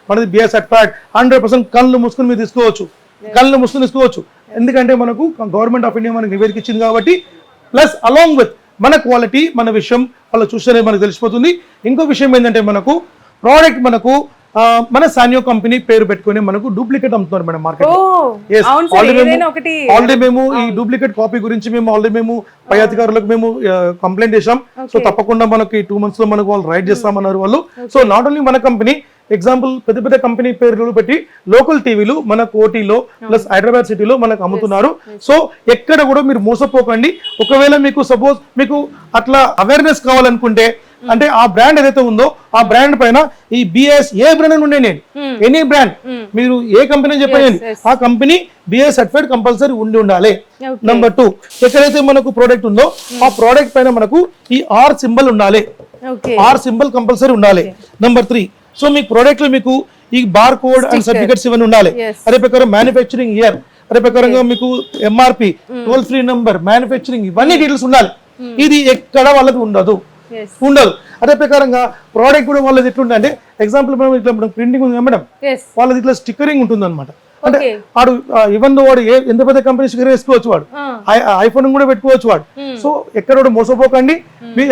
మనది BS certified 100% కళ్ళు మూసుకుని మీరు తీసుకోవచ్చు, కళ్ళు మూసుకుని తీసుకోవచ్చు. ఎందుకంటే మనకు గవర్నమెంట్ ఆఫ్ ఇండియా మనకు నివేదిక ఇచ్చింది కాబట్టి, ప్లస్ అలాంగ్ విత్ మన క్వాలిటీ మన విషయం వాళ్ళు చూస్తేనే మనకు తెలిసిపోతుంది. ఇంకో విషయం ఏంటంటే మనకు ప్రోడక్ట్ మనకు మన సానియో కంపెనీ పేరు పెట్టుకుని మనకు డూప్లికేట్ అమ్ముతున్నారు మేడం మార్కెట్. ఆల్రెడీ మేము ఈ డూప్లికేట్ కాపీ గురించి మేము ఆల్రెడీ మేము పై అధికారులకు మేము కంప్లైంట్ చేసాం. సో తప్పకుండా మనకి 2 months లో మనకు వాళ్ళు రైడ్ చేస్తామన్నారు వాళ్ళు. సో నాట్ ఓన్లీ మన కంపెనీ, ఎగ్జాంపుల్ పెద్ద పెద్ద కంపెనీ పేర్లు పెట్టి లోకల్ టీవీలు మనకు ఓటీలో ప్లస్ హైదరాబాద్ సిటీలో మనకు అమ్ముతున్నారు. సో ఎక్కడ కూడా మీరు మోసపోకండి. ఒకవేళ మీకు సపోజ్ మీకు అట్లా అవేర్నెస్ కావాలనుకుంటే, అంటే ఆ బ్రాండ్ ఏదైతే ఉందో ఆ బ్రాండ్ పైన ఈ బిఎస్ ఏ బ్రాండ్ ఉండే నేను ఎనీ బ్రాండ్ మీరు ఏ కంపెనీ చెప్పండి, ఆ కంపెనీ బిఎస్ సర్టిఫైడ్ కంపల్సరీ ఉండాలి. నెంబర్ 2, ఎక్కడైతే మనకు ప్రోడక్ట్ ఉందో ఆ ప్రోడక్ట్ పైన మనకు ఈ ఆర్ సింబల్ ఉండాలి, ఆర్ సింబల్ కంపల్సరీ ఉండాలి. నెంబర్ 3, సో మీకు ప్రోడక్ట్ లో మీకు ఈ బార్ కోడ్ అండ్ సర్టిఫికెట్స్ ఇవన్నీ ఉండాలి. అదే ప్రకారం మ్యానుఫ్యాక్చరింగ్ ఇయర్, అదే ప్రకారంగా మీకు MRP, toll free number, manufacturing ఇవన్నీ డీటెయిల్స్ ఉండాలి. ఇది ఎక్కడ వాళ్ళది ఉండదు. అదే ప్రకారంగా ప్రోడక్ట్ కూడా వాళ్ళది ఎట్లుంటే, ఎగ్జాంపుల్ మనం ఇట్లా ప్రింటింగ్ ఉంది మేడం, వాళ్ళది ఇట్లా స్టిక్కరింగ్ ఉంటుంది అనమాట. అంటే వాడు ఈవెన్ వాడు ఎంత పెద్ద కంపెనీ స్టిక్కర్ వేసుకోవచ్చు, వాడు ఐఫోన్ కూడా పెట్టుకోవచ్చు వాడు. సో ఎక్కడ కూడా మోసపోకండి,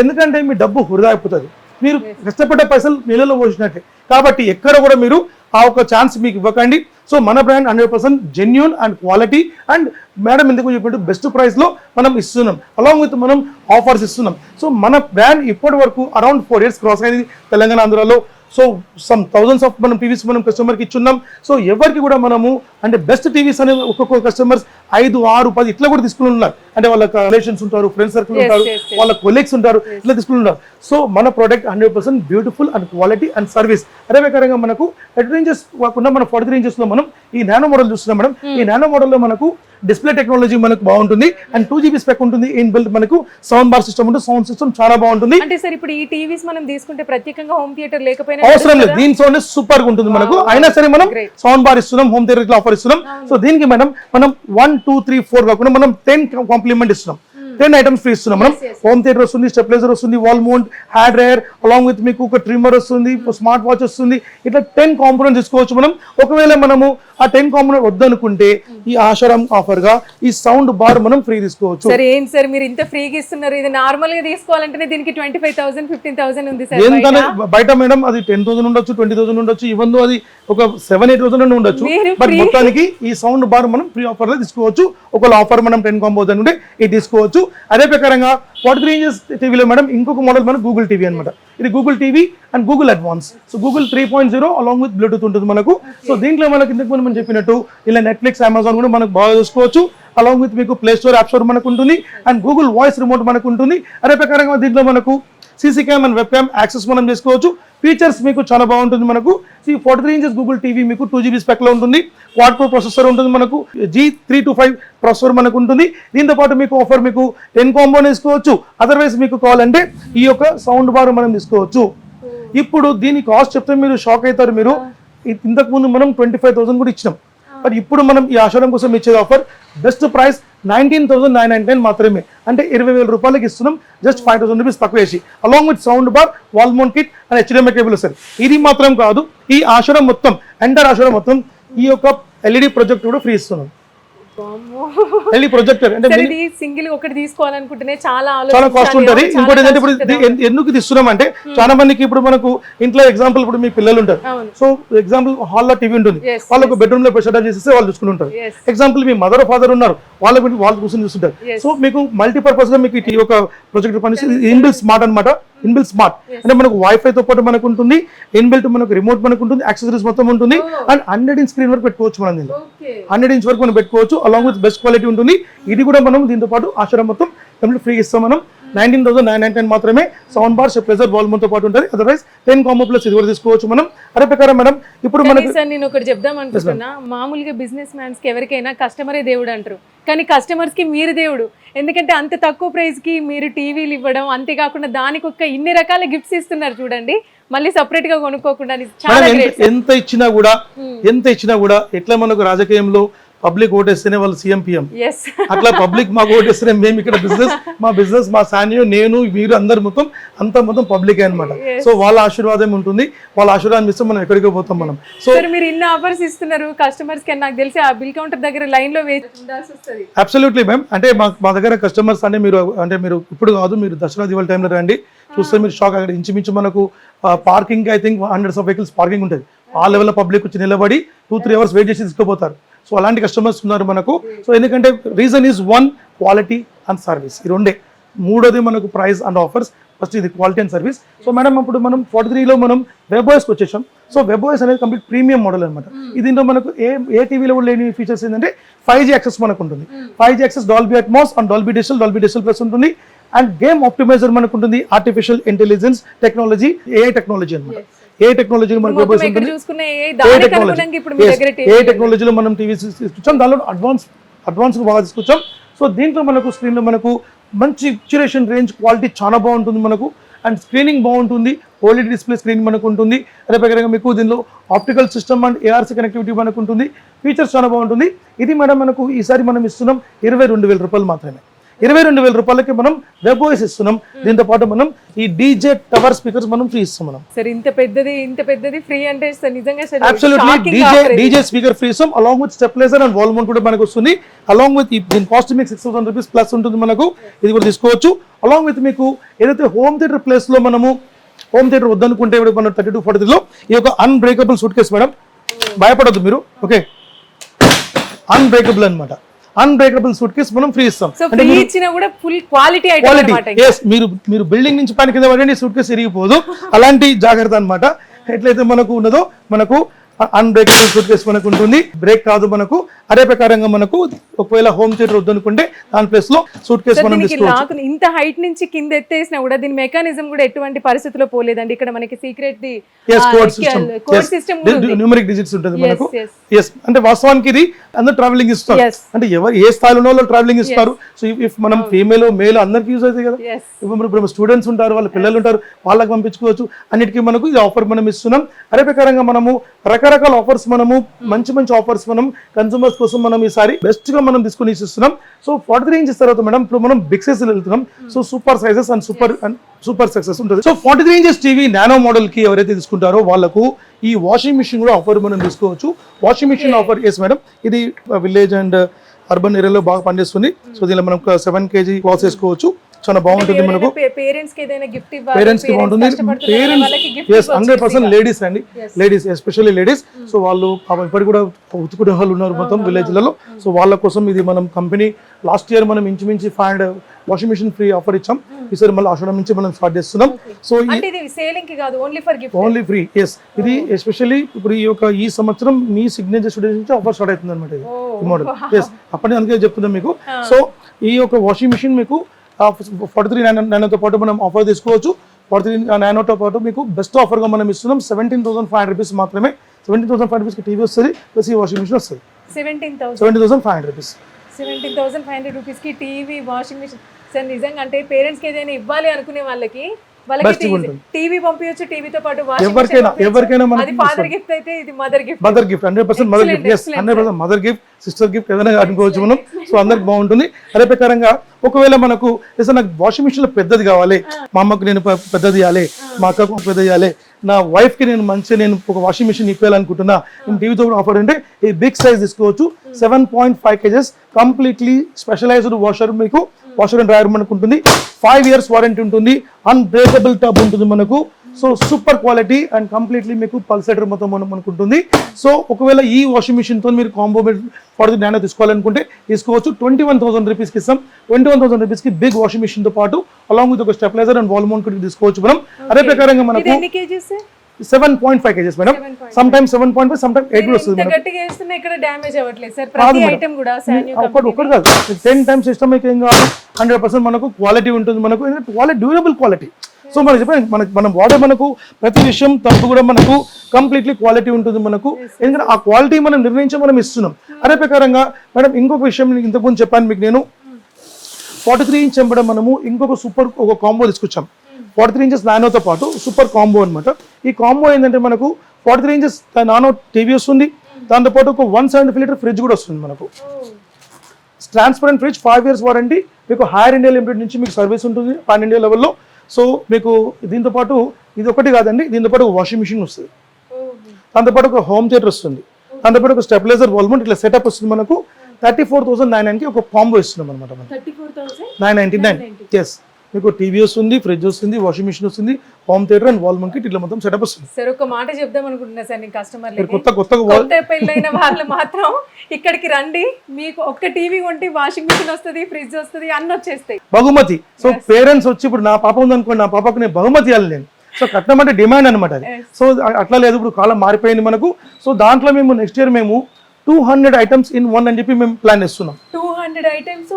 ఎందుకంటే మీ డబ్బు వృధా అయిపోతుంది, మీరు కష్టపడ్డ పైసలు నీళ్ళలో పోసినట్టే. కాబట్టి ఎక్కడ కూడా మీరు ఆ ఒక ఛాన్స్ మీకు ఇవ్వకండి. సో మన brand 100% genuine and quality and madam ఎందుకు చెప్పినట్టు బెస్ట్ ప్రైస్ లో మనం ఇస్తున్నాం, అలాంగ్ విత్ మనం ఆఫర్స్ ఇస్తున్నాం. సో మన బ్రాండ్ ఇప్పటి వరకు అరౌండ్ 4 years క్రాస్ అయింది తెలంగాణ ఆంధ్రాలో. సో సమ్ థౌజండ్స్ ఆఫ్ మనం టీవీస్ మనం కస్టమర్కి ఇచ్చున్నాం. సో ఎవరికి కూడా మనము అంటే బెస్ట్ టీవీస్ అనే ఒక్కొక్క కస్టమర్స్ 5, 6, 10 ఇట్లా కూడా తీసుకుని ఉన్నారు. అంటే వాళ్ళ రిలేషన్స్ ఉంటారు, ఫ్రెండ్స్ సర్కిల్ ఉంటారు, వాళ్ళ కొలీగ్స్ ఉంటారు, ఇట్లా తీసుకుని ఉన్నారు. సో మన product 100% beautiful and quality and service. అదే ప్రకారంగా మనకు 30 inches కాకుండా మన 43 inches లో మనం ఈ నానో మోడల్ చూస్తున్నాం మేడం. ఈ నానో మోడల్లో మనకు డిస్ప్లే టెక్నాలజీ మనకు బాగుంటుంది అండ్ 2 GB స్పెక్ ఉంటుంది. ఇన్ బిల్ట్ మనకు సౌండ్ బార్ సిస్టమ్ ఉంటుంది, సౌండ్ సిస్టమ్ చాలా బాగుంటుంది. అంటే సార్ ఇప్పుడు ఈ టీవీస్ మనం తీసుకుంటే ప్రత్యేకంగా హోమ్ థియేటర్ లేకపోయినా అవసరం లేదు, దీని సౌండ్ సూపర్ గా ఉంటుంది మనకు. అయినా సరే మనం సౌండ్ బార్ ఇస్తున్నాం, హోమ్ థియేటర్ ఆఫర్ ఇస్తున్నాం. సో దీనికి మేడం మనం 1, 2, 3, 4 కాకుండా మనం 10 కాంప్లిమెంట్ ఇస్తున్నాం, 10 ఐటమ్స్ ఫ్రీ ఇస్తున్నాం మనం. హోమ్ థియేటర్ వస్తుంది, స్టెబిలైజర్ వస్తుంది, wall mount, hand dryer, along with మీకు ఒక ట్రిమ్మర్ వస్తుంది, స్మార్ట్ వాచ్ వస్తుంది. ఇట్లా 10 కాంపోనెంట్స్ తీసుకోవచ్చు మనం. ఒకవేళ మనము ఆ 10 కాంపోనెంట్ వద్దనుకుంటే ఈ ఆషారం ఆఫర్ గా ఈ సౌండ్ బార్ మనం ఫ్రీ తీసుకోవచ్చు. సరే ఏంటి సార్ మీరు ఇంత ఫ్రీగా ఇస్తున్నారు, ఇది నార్మల్ గా తీసుకోవాలంటే దీనికి 25,000 15,000 ఉంది సార్. ఏంటంటే బయట మేడం అది 10,000 ఉండొచ్చు, 20,000 ఉండొచ్చు, ఈవెన్ అది ఒక 7-8,000 ఉండొచ్చు. బట్ మొత్తానికి ఈ సౌండ్ బార్ మనం ఫ్రీ ఆఫర్ లో తీసుకోవచ్చు. ఒకవేళ ఆఫర్ మనం 10 కాంబో అనుకుంటే ఇది తీసుకోవచ్చు. అదే ప్రకారంగా 43 inches టీవీలో మేడం ఇంకొక మోడల్ మనం గూగుల్ టీవీ అనమాట. ఇది Google TV and Google advance. So Google 3.0 along with Bluetooth ఉంటుంది మనకు. సో దీంట్లో మనకి ఇంతకు ముందు మనం చెప్పినట్టు ఇలా నెట్ఫ్లిక్స్, అమెజాన్ కూడా మనకు బాగా చూసుకోవచ్చు. అలాంగ్ విత్ మీకు ప్లే స్టోర్, యాప్ స్టోర్ మనకు ఉంటుంది అండ్ గూగుల్ వాయిస్ రిమోట్ మనకు ఉంటుంది. అదే ప్రకారంగా దీంట్లో మనకు CC cam and web cam access మనం చేసుకోవచ్చు. ఫీచర్స్ మీకు చాలా బాగుంటుంది మనకు. 43 inches గూగుల్ టీవీ మీకు 2 GB స్పెక్ లో ఉంటుంది, క్వాడ్ కోర్ ప్రాసెసర్ ఉంటుంది మనకు, G325 ప్రాసెసర్ మనకు ఉంటుంది. దీంతో పాటు మీకు ఆఫర్ మీకు 10 కాంబో తీసుకోవచ్చు. అదర్వైజ్ మీకు కావాలంటే ఈ యొక్క సౌండ్ బార్ మనం తీసుకోవచ్చు. ఇప్పుడు దీని కాస్ట్ చెప్తే మీరు షాక్ అవుతారు. మీరు ఇంతకు ముందు మనం 25,000 కూడా ఇచ్చినాం, బట్ ఇప్పుడు మనం ఈ ఆషాఢం కోసం ఇచ్చే ఆఫర్ బెస్ట్ ప్రైస్ 19,999 మాత్రమే. అంటే 20,000 రూపాయలకి ఇస్తున్నాం, జస్ట్ 5,000 రూపీస్ తక్కువ వేసి, along with sound bar, wall mount kit and HDMI cable sir. ఇది మాత్రం కాదు, ఈ ఆషాఢం మొత్తం ఎంటర్ ఆషాఢం మొత్తం ఈ యొక్క LED ప్రొజెక్టర్ కూడా ఫ్రీ ఇస్తున్నాం. LED ప్రొజెక్టర్ అంటే సింగిల్ ఒకటి తీసుకోవాలనుకుంటేనే చాలా కాస్ట్ ఉంటుంది. ఇంకోటి ఏంటంటే ఇప్పుడు ఎందుకు ఇస్తున్నాం అంటే చాలా మందికి ఇప్పుడు మనకు ఇంట్లో ఎగ్జాంపుల్ ఇప్పుడు మీ పిల్లలు ఉంటారు. సో ఎగ్జాంపుల్ హాల్లో టీవీ ఉంటుంది, వాళ్ళకు బెడ్రూమ్ లో సెటప్ చేసేస్తే వాళ్ళు చూసుకుని ఉంటారు. ఎగ్జాంపుల్ మీ మదర్ ఫాదర్ ఉన్నారు, వాళ్ళు కూర్చొని చూస్తుంటారు. సో మీకు మల్టీపర్పస్ గా మీకు ఈ ఒక ప్రొజెక్టర్ పనిచేసి ఇన్బిల్ట్ స్మార్ట్ అనమాట. ఇన్బిల్ట్ స్మార్ట్ అంటే మనకు వైఫై తో పాటు మనకు ఉంటుంది, ఇన్బిల్ట్ మనకు రిమోట్ మనకు ఉంటుంది, యాక్సెసరీస్ మొత్తం ఉంటుంది అండ్ 100 inch స్క్రీన్ వరకు పెట్టుకోవచ్చు. మనం దీనిలో 100 inch వరకు మనం పెట్టుకోవచ్చు, అలాంగ్ విత్ బెస్ట్ క్వాలిటీ ఉంటుంది. ఇది కూడా మనం దీంతో పాటు ఆషాఢం మొత్తం కంప్లీట్ ఫ్రీ ఇస్తాం మనం. 19,999 మాత్రమే. Sound bar, stabiliser, wall mount తో పాటు ఉంటుంది. అదర్వైజ్ 10 కాంబో ప్లస్ ఇది కూడా తీసుకోవచ్చు మనం. అదే ప్రకారం మేడం ఇప్పుడు మనకి నేను ఒకటి చెప్దాం అనుకుంటున్నా, మామూలుగా బిజినెస్ మ్యాన్స్ కి ఎవరికైనా కస్టమరే దేవుడు అంటారు, కానీ కస్టమర్స్ కి మీరు దేవుడు. ఎందుకంటే అంత తక్కువ ప్రైస్ కి మీరు టీవీలు ఇవ్వడం, అంతేకాకుండా దానికి ఒక ఇన్ని రకాల గిఫ్ట్స్ ఇస్తున్నారు చూడండి, మళ్ళీ సపరేట్ గా కొనుక్కోకుండా. ఎంత ఇచ్చినా కూడా ఎట్లా మనకు రాజకీయంలో పబ్లిక్ ఓటేస్తేనే వాళ్ళు సీఎం పిఎం, yes అట్లా పబ్లిక్ మాకు ఓటేస్తేనే మేము ఇక్కడ బిజినెస్ మా సానియో నేను మీరు అందరు మొత్తం పబ్లిక్ అన్నమాట. సో వాళ్ళ ఆశీర్వాదం ఉంటుంది, వాళ్ళ ఆశీర్వాదం ఇస్తే మనం ఎక్కడికి పోతాం మనం. సో మీరు ఇన్ని ఆఫర్స్ ఇస్తున్నారు కస్టమర్స్ కి, నాకు తెలిసి ఆ బిల్ కౌంటర్ దగ్గర లైన్ లో వేచి ఉండాల్సి వస్తుంది. Absolutely ma'am. అంటే మా దగ్గర కస్టమర్స్ అంటే మీరు ఇప్పుడు కాదు, మీరు దసరా దివాళీ టైంలో రండి, చూస్తే మీరు షాక్. అక్కడ ఇంచుమించు మనకు parking I think 100 of vehicles parking ఉంటుంది. ఆ లెవెల్లో పబ్లిక్ వచ్చి నిలబడి 2-3 hours వెయిట్ చేసి తీసుకుపోతారు. సో అలాంటి కస్టమర్స్ ఉన్నారు మనకు. సో ఎందుకంటే reason is 1 quality and service, ఈ రెండే. మూడోది మనకు ప్రైస్ అండ్ ఆఫర్స్, ఫస్ట్ ఇది quality and service. So madam ఇప్పుడు మనం 43లో మనం వెబ్ఓఎస్కి వచ్చేసాం. సో వెబ్ఓఎస్ అనేది కంప్లీట్ ప్రీమియం మోడల్ అనమాట. దీంట్లో మనకు ఏ టీవీలో కూడా లేని ఫీచర్స్ ఏంటంటే 5G యాక్సెస్ మనకు ఉంటుంది. 5G access, Dolby Atmos and Dolby digital plus ఉంటుంది. అండ్ గేమ్ ఆప్టిమైజర్ మనకు ఉంటుంది, artificial intelligence technology, AI technology అనమాట. ఏ టెక్నాలజీ మనకు ఏ టెక్నాలజీలో మనం టీవీ తీసుకొచ్చాం, దానిలో అడ్వాన్స్ బాగా తీసుకొచ్చాం. సో దీంట్లో మనకు స్క్రీన్లో మనకు మంచి పిక్చరేషన్ రేంజ్ క్వాలిటీ చాలా బాగుంటుంది మనకు. అండ్ స్క్రీనింగ్ బాగుంటుంది, ఓఎల్ఈడి డిస్ప్లే స్క్రీన్ మనకు ఉంటుంది. అదే ప్రకారంగా మీకు దీనిలో optical system and ARC connectivity మనకు ఉంటుంది. ఫీచర్స్ చాలా బాగుంటుంది. ఇది మేడం మనకు ఈసారి మనం ఇస్తున్నాం 22,000 రూపాయలు మాత్రమే. 22,000 రూపాయలకి మనం వెబ్ఓఎస్ ఇస్తున్నాం. దీంతో పాటు మనం ఈ డీజే టవర్ స్పీకర్స్ మనం ఫ్రీ ఇస్తాం మనం. సర్ ఇంత పెద్దది ఫ్రీ అంటే నిజంగా అబ్సల్యూట్లీ డీజే స్పీకర్ ఫ్రీ ఇస్తాం. Along with stabiliser and wall mount కూడా మనకు వస్తుంది. అలాంగ్ విత్ దీని కాస్ట్ మీకు 6,000 రూపీస్ ప్లస్ ఉంటుంది మనకు. ఇది కూడా తీసుకోవచ్చు. అలాంగ్ విత్ మీకు ఏదైతే హోమ్ థియేటర్ ప్లేస్ లో మనము హోమ్ థియేటర్ వద్దనుకుంటే ఇప్పుడు మనం 32-43లో ఈ యొక్క అన్బ్రేకబుల్ సూట్ కేసు మేడం, భయపడొద్దు మీరు, ఓకే, అన్బ్రేకబుల్ అనమాట. అన్బ్రేకబుల్ సూట్ కేస్ మనం ఫ్రీ ఇస్తాం. మీరు బిల్డింగ్ నుంచి పైన కింద పడండి, సూట్ కేసు ఇరిగిపోదు, అలాంటి జాగ్రత్త అనమాట. ఎట్లయితే మనకు ఉన్నదో మనకు అన్బ్రేకబుల్ సూట్ కేసు మనకు ఉంటుంది, బ్రేక్ కాదు మనకు. అదే ప్రకారంగా మనకు ఒకవేళ హోమ్ థియేటర్ వద్దనుకుంటే దాని ప్లేస్ లో సూట్ కేసు మనం తీసుకోవచ్చు. ఇంత హైట్ నుంచి కింద ఎత్తేసినా కూడా దీని మెకానిజం కూడా ఎటువంటి పరిస్థితిలో పోలేదండి. ఇక్కడ మనకి secret the code system numeric digits ఉంటుంది మనకు. అంటే వాస్తవానికి ఇది అందరూ ట్రావెలింగ్ ఇస్తారు. అంటే ఎవరు ఏ స్థాయిలో ఉన్న వాళ్ళు ట్రావెలింగ్ ఇస్తారు. సో ఇఫ్ మనం ఫీమేల్ మేల్ అందరికి యూజ్ అవుతాయి కదా. ఇప్పుడు స్టూడెంట్స్ ఉంటారు, వాళ్ళ పిల్లలు ఉంటారు, వాళ్ళకి పంపించుకోవచ్చు. అన్నిటికీ మనకు ఇది ఆఫర్ మనం ఇస్తున్నాం. అదే ప్రకారంగా మనము రకరకాల ఆఫర్స్ మనము మంచి ఆఫర్స్ మనం కన్సూమర్స్ కోసం మనం ఈసారి బెస్ట్ గా మనం తీసుకుని ఇస్తున్నాం. సో 43 ఇంచెస్ తర్వాత మేడం ఇప్పుడు మనం బిగ్ సైజ్ వెళ్తున్నాం. So super sizes and super success ఉంటుంది. So 43 inches TV nano model కి ఎవరైతే తీసుకుంటారో వాళ్ళకు ఈ వాషింగ్ మిషన్ కూడా ఆఫర్ మనం తీసుకోవచ్చు. Washing machine offer yes madam, ఇది విలేజ్ అండ్ అర్బన్ ఏరియాలో బాగా పనిచేస్తుంది. సో దీనిలో మనం 7 kg క్లాత్ వేసుకోవచ్చు, చాలా బాగుంటుంది మనకు. పేరెంట్స్ కి బాగుంటుంది. పేరెంట్స్ 100% లేడీస్ అండి, లేడీస్ ఎస్పెషల్లీ లేడీస్. సో వాళ్ళు ఇప్పటికి కూడా ఉతుకునే వాళ్ళు ఉన్నారు మొత్తం విలేజ్లలో. సో వాళ్ళ కోసం ఇది మనం కంపెనీ లాస్ట్ ఇయర్ మనం ఇంచుమించి 500 వాషింగ్ మిషన్ ఫ్రీ ఆఫర్ ఇచ్చాం. ఈసారి మళ్ళీ ఆషాఢం నుంచి మనం స్టార్ట్ చేస్తున్నాం. So only free. ఎస్, ఇది ఎస్పెషల్లీ ఇప్పుడు ఈ సంవత్సరం మీ సిగ్నేచర్ స్టూడియోస్ నుంచి ఆఫర్ స్టార్ట్ అవుతుంది అనమాట. ఇది ఈ మోడల్. ఎస్, అప్పటి అందుకే చెప్తున్నాం మీకు. సో ఈ యొక్క వాషింగ్ మిషన్ మీకు 43 నానోతో పాటు మనం ఆఫర్ తీసుకోవచ్చు. 43 నానోతో పాటు మీకు బెస్ట్ ఆఫర్గా మనం ఇస్తున్నాం 17,500 రూపీస్ మాత్రమే. 17,500 రూపీస్కి టీవీ వస్తుంది, ప్లస్ ఈ వాషింగ్ మిషన్ వస్తుంది. 17,500 రూపీస్. 17,500 రూపీస్కి టీవీ, వాషింగ్ మిషన్. సార్ నిజంగా అంటే పేరెంట్స్కి ఏదైనా ఇవ్వాలి అనుకునే వాళ్ళకి టీవీ పంపించచ్చు, టీవీతో పాటు ఎవరికైనా ఫాదర్ గిఫ్ట్ అయితే ఇది mother gift. 100% mother gift. Yes, 100% mother gift, sister gift ఏదైనా అనుకోవచ్చు మనం. సో అందరికి బాగుంటుంది. అదే ప్రకారంగా ఒకవేళ మనకు నాకు వాషింగ్ మిషన్ పెద్దది కావాలి, మా అమ్మకు నేను పెద్దది ఇవ్వాలి, మా అక్కకు పెద్దది ఇవ్వాలి, నా వైఫ్ కి నేను ఒక వాషింగ్ మిషన్ ఇవ్వాలనుకుంటున్నా, నేను టీవీతో ఆఫర్ అంటే ఈ బిగ్ సైజ్ తీసుకోవచ్చు. 7.5 kgs కంప్లీట్లీ స్పెషలైజ్డ్ వాషర్, మీకు వాషర్ అండ్ డ్రైయర్ మనకు ఉంటుంది. 5 years వారంటీ ఉంటుంది. అన్బ్రేకబుల్ టబ్ ఉంటుంది మనకు. So super quality and completely మీకు పల్సేటర్ మొత్తం మనకు ఉంటుంది. సో ఒకవేళ ఈ వాషింగ్ మిషన్తో మీరు కాంబో 43 నానో తీసుకోవాలనుకుంటే తీసుకోవచ్చు. 21,000 రూపీస్కి ఇస్తాం. 21,000 రూపీస్కి బిగ్ వాషింగ్ మిషన్తో పాటు అలాంగ్ విత్ ఒక స్టెబిలైజర్ అండ్ వాల్ మౌంట్ కూడా తీసుకోవచ్చు మనం. అదే ప్రకారంగా మనకు 7.5 kgs madam. Some time 7.5, some time 8 వస్తుంది. ఒకటి కాదు, 10 times సిస్టమ్ ఏం కావాలి, 100% మనకు క్వాలిటీ ఉంటుంది. మనకు డ్యూరబుల్ క్వాలిటీ. సో మనం చెప్పండి, మనం వాడే మనకు ప్రతి విషయం తప్పు కూడా మనకు కంప్లీట్లీ క్వాలిటీ ఉంటుంది మనకు. ఎందుకంటే ఆ క్వాలిటీ మనం నిర్ణయించి మనం ఇస్తున్నాం. అదే ప్రకారంగా మేడం ఇంకొక విషయం ఇంతకుముందు చెప్పాను మీకు నేను, 43 ఇంచ్ ఎంపడం మనము ఇంకొక సూపర్ ఒక కాంబో తీసుకొచ్చాం. 43 ఇంచెస్ నానోతో పాటు సూపర్ కాంబో అనమాట. ఈ కాంబో ఏంటంటే మనకు 43 ఇంచెస్ నానో టీవీ వస్తుంది, దాంతోపాటు ఒక 170 లీటర్ ఫ్రిడ్జ్ కూడా వస్తుంది మనకు. ట్రాన్స్పరెంట్ ఫ్రిడ్జ్, 5 years వారంటీ, మీకు హైర్ ఇండియా లిమిటెడ్ నుంచి మీకు సర్వీస్ ఉంటుంది పాన్ ఇండియా లెవెల్లో. సో మీకు దీంతో పాటు ఇది ఒకటి కాదండి, దీంతో పాటు వాషింగ్ మిషన్ వస్తుంది, దాంతోపాటు ఒక హోమ్ థియేటర్ వస్తుంది, దాంతోపాటు ఒక స్టెబిలైజర్ వాల్మౌంట్ ఇట్లా సెటప్ వస్తుంది మనకు. 34,999కి ఒక కాంబో ఇస్తున్నాం అనమాట మనం. 999. ఎస్, మీకు టీవీ వస్తుంది, ఫ్రిడ్జ్ వస్తుంది, వాషింగ్ మిషన్ వస్తుంది, హోమ్ థియేటర్ అండ్ వాల్ కి ఇట్లా మొత్తం సెటప్ వస్తుంది. సార్ ఒక మాట చెప్దాం అనుకుంటున్నా సార్, నేను కస్టమర్లకి కొత్త పెళ్ళైన వాళ్ళు మాత్రం ఇక్కడికి రండి, మీకు ఒక్క టీవీ కొంటే వాషింగ్ మిషన్ వస్తుంది, ఫ్రిడ్జ్ వస్తుంది, అన్ని వచ్చేస్తాయి. బహుమతి. సో పేరెంట్స్ వచ్చి ఇప్పుడు నా పాప ఉందనుకోండి, నా పాపకు నేను బహుమతి ఇవ్వాలి నేను. సో కట్నం అంటే డిమాండ్ అనమాట అది. సో అట్లా లేదు, ఇప్పుడు కాలం మారిపోయింది మనకు. సో దాంట్లో మేము నెక్స్ట్ ఇయర్ మేము 200 items in one అని చెప్పి మేము ప్లాన్ చేస్తున్నాం. 200 items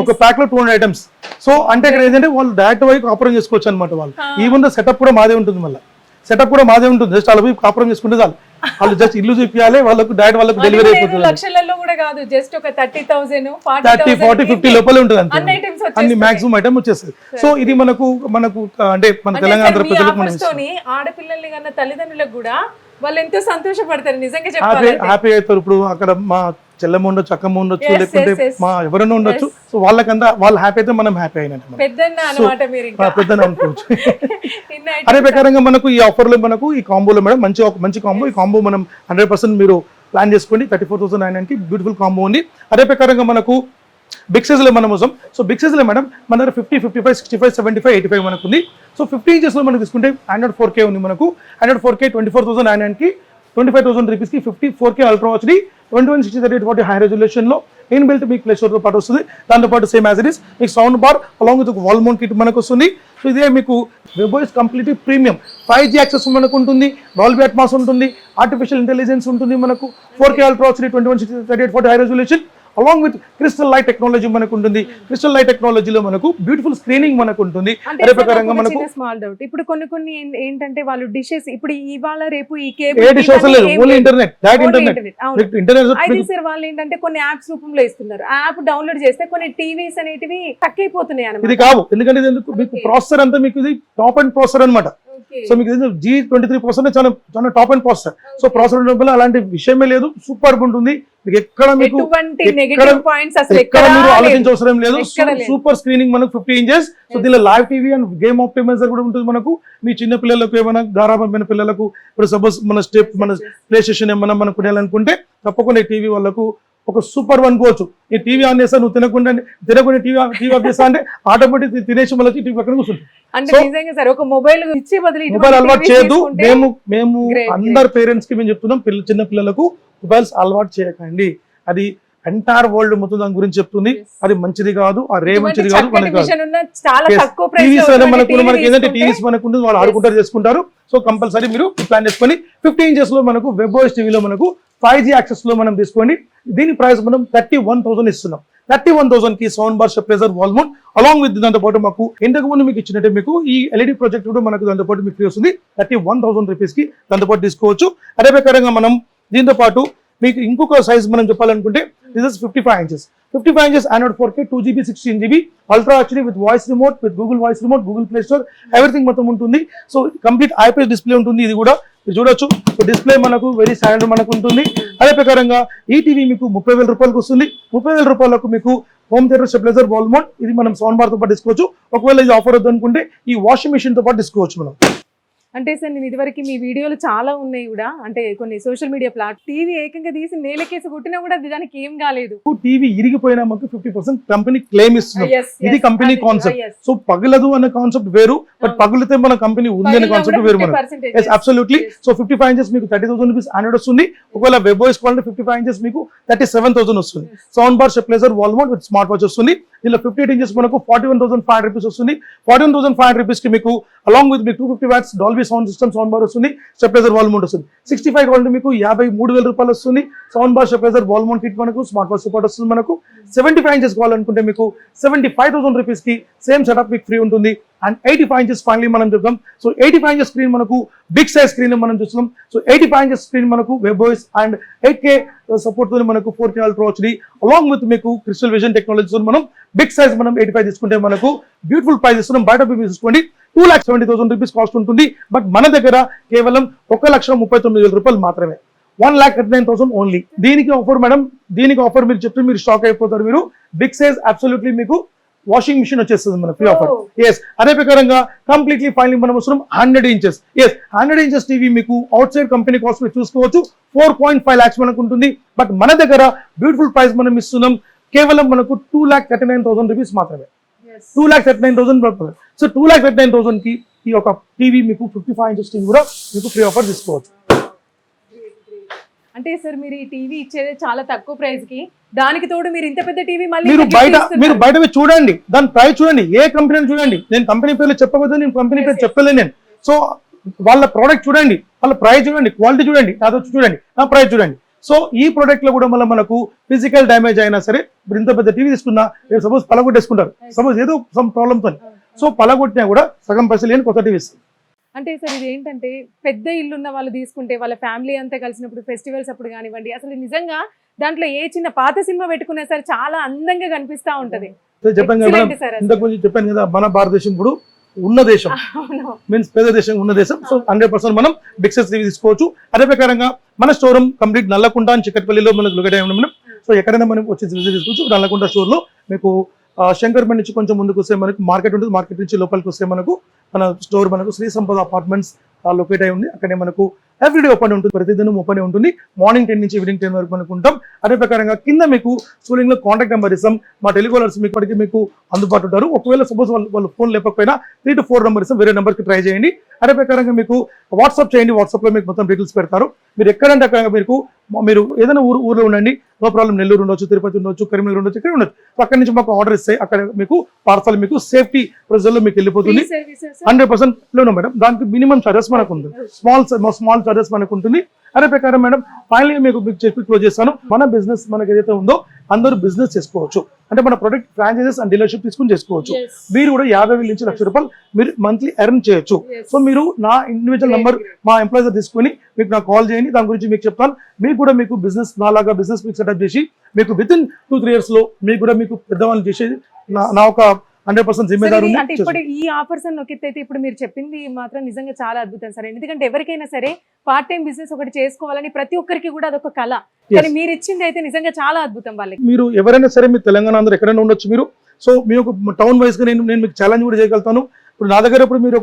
ఒక ప్యాక్ లో 200 items. సో అంటే ఇక్కడ ఏంటంటే వాళ్ళు డైరెక్ట్ వైపు కాపురం చేసుకోవచ్చు అనమాట. వాళ్ళు ఈవెన్ సెటప్ కూడా మాదే ఉంటుంది, మళ్ళీ సెటప్ కూడా మాదే ఉంటుంది. జస్ట్ అలా పోయి కాపురం చేసుకుంటే చాలు, వాళ్ళు జస్ట్ ఇల్లు చూపించాలి, వాళ్ళకు డైరెక్ట్ వాళ్ళకు డెలివరీ అయిపోతుంది. లక్షలలో కూడా కాదు, జస్ట్ ఒక 30,000 30, 40, 50 లోపలే ఉంటుంది అంతే, అన్ని మాక్సిమం ఐటమ్ వచ్చేస్తుంది. సో ఇది మనకు అంటే మన తెలంగాణ ప్రజలకు ఆడపిల్లల్ని కన్నా తల్లిదండ్రులకు కూడా వాళ్ళు ఎంతో సంతోషపడతారు నిజంగా చెప్పాలి, హ్యాపీ అవుతారు. ఇప్పుడు అక్కడ మా చెల్లెమ్మ ఉండొచ్చు, అక్కమ్మ ఉండొచ్చు, లేకుంటే మా ఎవరైనా ఉండొచ్చు. సో వాళ్ళకంతా వాళ్ళు హ్యాపీ అయితే మనం హ్యాపీ అయినట్టు, పెద్ద అనుకోవచ్చు. అదే ప్రకారంగా మనకు ఈ ఆఫర్ లో మనకు ఈ కాంబోలో మేడం మంచి కాంబో. ఈ కాంబో మనం 100% మీరు ప్లాన్ చేసుకోండి. 34,999కి బ్యూటిఫుల్ కాంబో ఉంది. అదే ప్రకారంగా మనకు బిగ్ సైజ్ లో మనం కోసం. సో బిగ్ సైజ్ లో మేడం మన దగ్గర 50, 55, 65, 75, 85 మనకు ఉంది. సో 50 inches లో మనకు తీసుకుంటే 104K ఉంది మనకు. 104K 24,999కి 25,000 రూపీస్కి 54K ultra HD 2160x3040 high resolution లో ఇన్ బిల్ట్ మీకు ప్లే స్టోర్ తో పాటు వస్తుంది. దాంతోపాటు సేమ్ యాజ్ ఇట్ ఇస్ మీకు sound bar along with wall mount kit మనకు వస్తుంది. సో ఇదే మీకు వెబ్వాయిస్ కంప్లీట్లీ ప్రీమియం 5G యాక్సెస్ మనకు ఉంటుంది, డాల్బీ అట్మాస్ ఉంటుంది, ఆర్టిఫిషియల్ ఇంటెలిజెన్స్ ఉంటుంది మనకు, 4K ultra HD 2160x3040 high resolution along with crystal light technology మనకు ఉంటుంది. క్రిస్టల్ లైట్ టెక్నాలజీలో మనకు బ్యూటిఫుల్ స్క్రీనింగ్ మనకు ఉంటుంది. అదే ప్రకారంగా మనకు స్మాల్ డౌట్, ఇప్పుడు కొన్ని ఏంటంటే వాళ్ళు డిషెస్ ఇప్పుడు ఇవాళ రేపు ఈ డిషెస్ లేదు, ఓన్లీ ఇంటర్నెట్, డైరెక్ట్ ఇంటర్నెట్. అయితే సార్ వాళ్ళు ఏంటంటే కొన్ని యాప్స్ రూపంలో ఇస్తున్నారు, యాప్ డౌన్లోడ్ చేస్తే కొన్ని టీవీస్ అనేటివి తక్కువైపోతున్నాయి అన్నమాట. ఇది కావు, ఎందుకంటే ఇది మీకు ప్రాసెసర్ అంతా మీకు ఇది టాప్ అండ్ ప్రాసెసర్ అనమాట. సో మీకు G23 చాలా top and processor. So processor వల్ల అలాంటి విషయమే లేదు, సూపర్ ఉంటుంది. మీకు ఎక్కడ మీరు ఆలోచించవసరం లేదు. సూపర్ స్క్రీనింగ్ మనకు 50 inches. సో దీనిలో live TV and game optimiser కూడా ఉంటుంది మనకు. మీ చిన్న పిల్లలకు ఏమైనా గారాబమైన పిల్లలకు ఇప్పుడు సపోజ్ మన ప్లే స్టేషన్ ఏమైనా మనం కొనాలనుకుంటే తప్పకుండా ఈ టీవీ వాళ్ళకు ఒక సూపర్ వన్ కోవచ్చు. ఈ టీవీ ఆన్ చేస్తా, నువ్వు తినకుండా టీవీ ఆఫ్ చేస్తా అంటే ఆటోమేటిక్ తినేసి మళ్ళీ టీవీ పక్కన కూర్చుంటుంది. మొబైల్ అలవాటు చేయదు. మేము అందరు పేరెంట్స్ కి మేము చెప్తున్నాం, చిన్న పిల్లలకు మొబైల్స్ అలవాటు చేయకండి. అది ఎంటైర్ వరల్డ్ మొత్తం దాని గురించి చెప్తుంది. అది మంచిది కాదు, ఆ రే మంచిది కాదు. మనకి ఏంటంటే టీవీస్ మనకు ఉంటుంది, వాళ్ళు ఆడుకుంటారు, చేసుకుంటారు. సో కంపల్సరీ మీరు ప్లాన్ చేసుకొని 50 inches లో మనకు వెబ్వాయిస్ టీవీలో మనకు 5G యాక్సెస్ లో మనం తీసుకోండి. దీని ప్రైస్ మనం 31,000 ఇస్తున్నాం. 31,000కి sound bar, stabiliser, wall mount along with దాంతో పాటు మాకు ఇంతకు ముందు మీకు ఇచ్చినట్టే మీకు ఈ LED ప్రొజెక్ట్ కూడా మనకు దాంతో పాటు మీకు ఫ్రీ వస్తుంది. 31,000 రూపీస్కి దాంతో పాటు తీసుకోవచ్చు. అదే ప్రకారంగా మనం దీంతో పాటు మీకు ఇంకొక సైజ్ మనం చెప్పాలనుకుంటే this is 55 inches. 55 inches Android 4K 2GB 16GB ultra HD with voice remote, with Google voice remote, Google play store, everything మొత్తం ఉంటుంది. సో కంప్లీట్ ఐపీఎస్ డిస్ప్లే ఉంటుంది. ఇది కూడా మీరు చూడొచ్చు. డిస్ప్లే మనకు వెరీ స్టాండర్డ్ మనకు ఉంటుంది. అదే ప్రకారంగా ఈ టీవీ మీకు 30,000 రూపాయలకు వస్తుంది. 30,000 రూపాయలకు మీకు home theatre, stabiliser, wall mount ఇది మనం సౌండ్ బార్ తో పాటు తీసుకోవచ్చు. ఒకవేళ ఇది ఆఫర్ వద్దు అనుకుంటే ఈ వాషింగ్ మిషన్ తో పాటు తీసుకోవచ్చు మనం. అంటే సార్ నేను ఇదివరకు మీ వీడియోలు చాలా ఉన్నాయి కూడా, అంటే కొన్ని సోషల్ మీడియా టీవీ ఏకంగా తీసి నేలకేసి కొట్టినా కూడా దానికి ఏం కాలేదు. టీవీ ఇరిగిపోయినా మాకు 50% కంపెనీ క్లెయిమ్ ఇస్తుంది. ఇది కంపెనీ కాన్సెప్ట్. సో పగలదు అనే కాన్సెప్ట్ వేరు, బట్ పగిలితే మన కంపెనీ ఉంది అనే కాన్సెప్ట్ వేరు మనకు. అబ్సల్యూట్లీ. సో 55 inches మీకు 30,000 రూపీస్ ఆండ్రాయిడ్ వస్తుంది. ఒకవేళ వెబ్వాయిస్ కావాలంటే 55 inches మీకు 37,000 వస్తుంది. Sound bar, stabiliser, wall mount with smart watch వస్తుంది. దీనిలో 58 inches మనకు 41,500 రూపీస్ వస్తుంది. 41,500 రూపీస్ కి మీకు అలాంగ్ విత్ మీకు 250 watts Dolby sound system, sound bar వస్తుంది, స్టెబిలైజర్, వాల్ మౌంట్ వస్తుంది. 65 కావాలంటే మీకు 53,000 రూపాయలు వస్తుంది. Sound bar, stabiliser, wall mount kit మనకు స్మార్ట్ వాచ్ సపోర్ట్ వస్తుంది మనకు. 75 inches కావాలనుకుంటే మీకు 75,000 రూపీస్ కి సేమ్ సెటప్ మీకు ఫ్రీ ఉంటుంది. అండ్ 85 inches ఫైనలీ మనం చూద్దాం. సో 85 inches స్క్రీన్ మనకు బిగ్ సైజ్ స్క్రీన్ మనం చూస్తున్నాం. సో 85 inches స్క్రీన్ మనకు web voice and 8K support తో మనకు 4K ultra HD along with మీకు క్రిస్టల్ విజన్ టెక్నాలజీతో మనం బిగ్ సైజ్ మనం 85 తీసుకుంటే మనకు బ్యూటిఫుల్ ప్రైస్ ఇస్తున్నాం. బయట తీసుకోండి 2,70,000 రూపీస్ కాస్ట్ ఉంటుంది. బట్ మన దగ్గర కేవలం 1,39,000 రూపాయలు మాత్రమే. 1,39,000 ఓన్లీ. దీనికి ఆఫర్ మేడం, దీనికి ఆఫర్ మీరు చెప్తే మీరు షాక్ అయిపోతారు. మీరు బిగ్ సైజ్ అబ్సల్యూట్లీ మీకు వాషింగ్ మిషన్ వచ్చేస్తుంది మన ఫ్రీ ఆఫర్. ఎస్, అదే ప్రకారంగా కంప్లీట్లీ ఫైనల్ మనం వస్తున్నాం 100 ఇంచెస్. ఎస్, 100 ఇంచెస్ టీవీ మీకు అవుట్ సైడ్ కంపెనీ కాస్ట్ మీరు చూసుకోవచ్చు 4.5 lakhs మనకు ఉంటుంది. బట్ మన దగ్గర బ్యూటిఫుల్ ప్రైస్ మనం ఇస్తున్నాం కేవలం మనకు 2,39,000 రూపీస్ మాత్రమే. 2,39,000. సో 2,39,000 కి ఈ ఒక టీవీ మీకు 55 ఇంచెస్ టీవీ కూడా మీకు ఫ్రీ ఆఫర్ తీసుకోవచ్చు. అంటే సార్ మీరు ఈ టీవీ ఇచ్చేది చాలా తక్కువ ప్రైస్ కి, దానికి తోడు మీరు ఇంత పెద్ద టీవీ మళ్ళీ మీరు బయట చూడండి, దాని ప్రైస్ చూడండి, ఏ కంపెనీ చూడండి. నేను కంపెనీ పేర్లు చెప్పకపోతే నేను కంపెనీ పేరు చెప్పలేదు నేను. సో వాళ్ళ ప్రోడక్ట్ చూడండి, వాళ్ళ ప్రైస్ చూడండి, క్వాలిటీ చూడండి, నాతో చూడండి, నా ప్రైస్ చూడండి. సో ఈ ప్రోడక్ట్ లో కూడా మళ్ళీ మనకు ఫిజికల్ డ్యామేజ్ అయినా సరే, ఇప్పుడు ఇంత పెద్ద టీవీ తీసుకున్నా సపోజ్ పలగొట్టేసుకుంటారు, సపోజ్ ఏదో సమ్ ప్రాబ్లమ్తో, సో పలగొట్టినా కూడా సగం పైసలు లేని కొత్త టీవీ ఇస్తుంది. అంటే సార్ ఇది ఏంటంటే పెద్ద ఇల్లు ఉన్న వాళ్ళు తీసుకుంటే వాళ్ళ ఫ్యామిలీ అంతా కలిసినప్పుడు ఫెస్టివల్స్ అప్పుడు కానివ్వండి, అసలు నిజంగా దాంట్లో ఏ చిన్న పాత సినిమా పెట్టుకున్నా సరే చాలా అందంగా కనిపిస్తా ఉంటది. చెప్పాను కదా ఇంతకు ముందు చెప్పాను కదా, మన భారతదేశం ఇప్పుడు ఉన్న దేశం మీన్స్ పెద్ద దేశం ఉన్న దేశం. సో 100% మనం బిగ్ సైజ్ టీవీ తీసుకోవచ్చు. అదే ప్రకారంగా మన స్టోర్ కంప్లీట్ నల్లకుంట అని చిక్కట్పల్లిలో మనకు లొకేట్ అయి ఉన్నాం. సో ఎక్కడైనా మనం వచ్చి తీసుకోవచ్చు. నల్లకుంట స్టోర్ లో మీకు శంకర్పేట నుంచి కొంచెం ముందుకు వస్తే మనకు మార్కెట్ ఉంటుంది. మార్కెట్ నుంచి లోపలికి వస్తే మనకు మన స్టోర్ మనకు శ్రీ సంపద అపార్ట్మెంట్స్ లొకేట్ అయి ఉంది. అక్కడే మనకు ఎవ్రీడే ఓపెన్ ఉంటుంది, ప్రతిదినం ఓపెన్ ఉంటుంది. మార్నింగ్ 10 నుంచి ఈవినింగ్ 10 వరకు మనకు ఉంటాం. అదే ప్రకారంగా కింద మీకు స్కూలింగ్ లో కాంటాక్ట్ నెంబర్ ఇస్తాం. మా టెలికాలర్స్ మీకు అందుబాటు ఉంటారు. ఒకవేళ సపోజ్ వాళ్ళు ఫోన్ లేకపోయినా 3 to 4 నెంబర్ ఇస్తాం, వేరే నెంబర్కి ట్రై చేయండి. అదే ప్రకారంగా మీకు వాట్సాప్ చేయండి, వాట్సాప్ లో మీకు మొత్తం డీటెయిల్స్ పెడతారు. మీరు ఎక్కడంటే అక్కడ మీరు ఏదైనా ఊర్లో ఉండండి, నో ప్రాబ్లం. నెల్లూరు ఉండొచ్చు, తిరుపతి ఉండొచ్చు, కరీంనగర్ ఉండొచ్చు, ఇక్కడ ఉండొచ్చు. అక్కడి నుంచి మాకు ఆర్డర్ ఇస్తే అక్కడ మీకు పార్సల్ మీకు సేఫ్టీ ప్రొసీజర్ లో మీకు వెళ్ళిపోతుంది. 100% లోను మేడం. దానికి మినిమం చార్జెస్ మనకు ఉంటుంది, స్మాల్ చార్జెస్ మనకు ఉంటుంది. అదే ప్రకారం మేడం ఫైనల్ మీకు చెప్పి క్లోజ్ చేస్తాను. మన బిజినెస్ మనకి ఏదైతే ఉందో అందరూ బిజినెస్ చేసుకోవచ్చు. అంటే మన ప్రొడక్ట్ ఫ్రాంచైజెస్ అండ్ డీలర్షిప్ తీసుకుని చేసుకోవచ్చు. మీరు కూడా 50,000 నుంచి ₹1,00,000 మీరు మంత్లీ ఎర్న్ చేయొచ్చు. సో మీరు నా ఇండివిజువల్ నంబర్ మా ఎంప్లాయీస్ తీసుకుని మీకు నాకు కాల్ చేయండి, దాని గురించి మీకు చెప్తాను. మీకు కూడా మీకు బిజినెస్ నాలాగా బిజినెస్ మీకు సెటప్ చేసి మీకు వితిన్ 2-3 years లో మీకు కూడా మీకు పెద్దవాళ్ళు చేసేది నా ఒక 100% జిమ్మేదారు. అంటే ఇప్పుడు ఈ ఆఫర్స్ అని నొక్కితే ఇప్పుడు మీరు చెప్పింది మాత్రం నిజంగా చాలా అద్భుతం సార్. ఎందుకంటే ఎవరికైనా సరే పార్ట్ టైం బిజినెస్ ఒకటి చేసుకోవాలని ప్రతి ఒక్కరికి కూడా అదొక కళ. కానీ మీరు ఇచ్చింది అయితే నిజంగా చాలా అద్భుతం వాళ్ళకి. మీరు ఎవరైనా సరే మీ తెలంగాణ అందరూ ఎక్కడైనా ఉండొచ్చు. మీరు సో మీ ఒక టౌన్ వైజ్ గా నేను మీకు ఛాలెంజ్ కూడా చేయగలుగుతాను. ఇప్పుడు నా దగ్గర ఇప్పుడు మీరు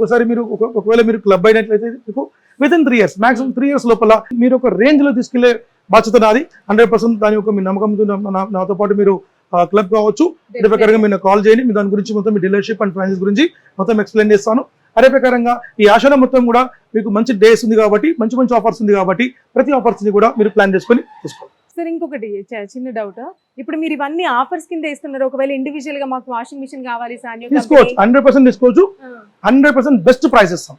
ఒకవేళ మీరు క్లబ్ అయినట్లయితే మీకు వితిన్ 3 years మాక్సిమం 3 years లోపల మీరు ఒక రేంజ్ లో తీసుకెళ్లే బాధ్యత నాది. 100% దాని యొక్క మీ నమ్మకంతో నాతో పాటు మీరు క్లబ్ కావచ్చు. అదే ప్రకారంగా మీరు కాల్ చేయండి, మీ దాని గురించి మొత్తం మీ డీలర్షిప్ అండ్ ఫ్రాంచైజ్ గురించి మొత్తం ఎక్స్ప్లెయిన్ చేస్తాను. అదే ప్రకారంగా ఈ ఆశలో మొత్తం కూడా మీకు మంచి డేస్ ఉంది కాబట్టి, మంచి ఆఫర్స్ ఉంది కాబట్టి ప్రతి ఆఫర్స్ ని కూడా మీరు ప్లాన్ చేసుకొని తీసుకోండి. సార్ ఇంకొకటి చిన్న డౌట్, ఇప్పుడు మీరు ఇవన్నీ ఆఫర్స్ కింద ఇస్తున్నారు. ఒకవేళ ఇండివిజువల్ గా మాకు వాషింగ్ మిషన్ కావాలి తీసుకోవచ్చు, 100% తీసుకోవచ్చు. 100% బెస్ట్ ప్రైస్ ఇస్తాం.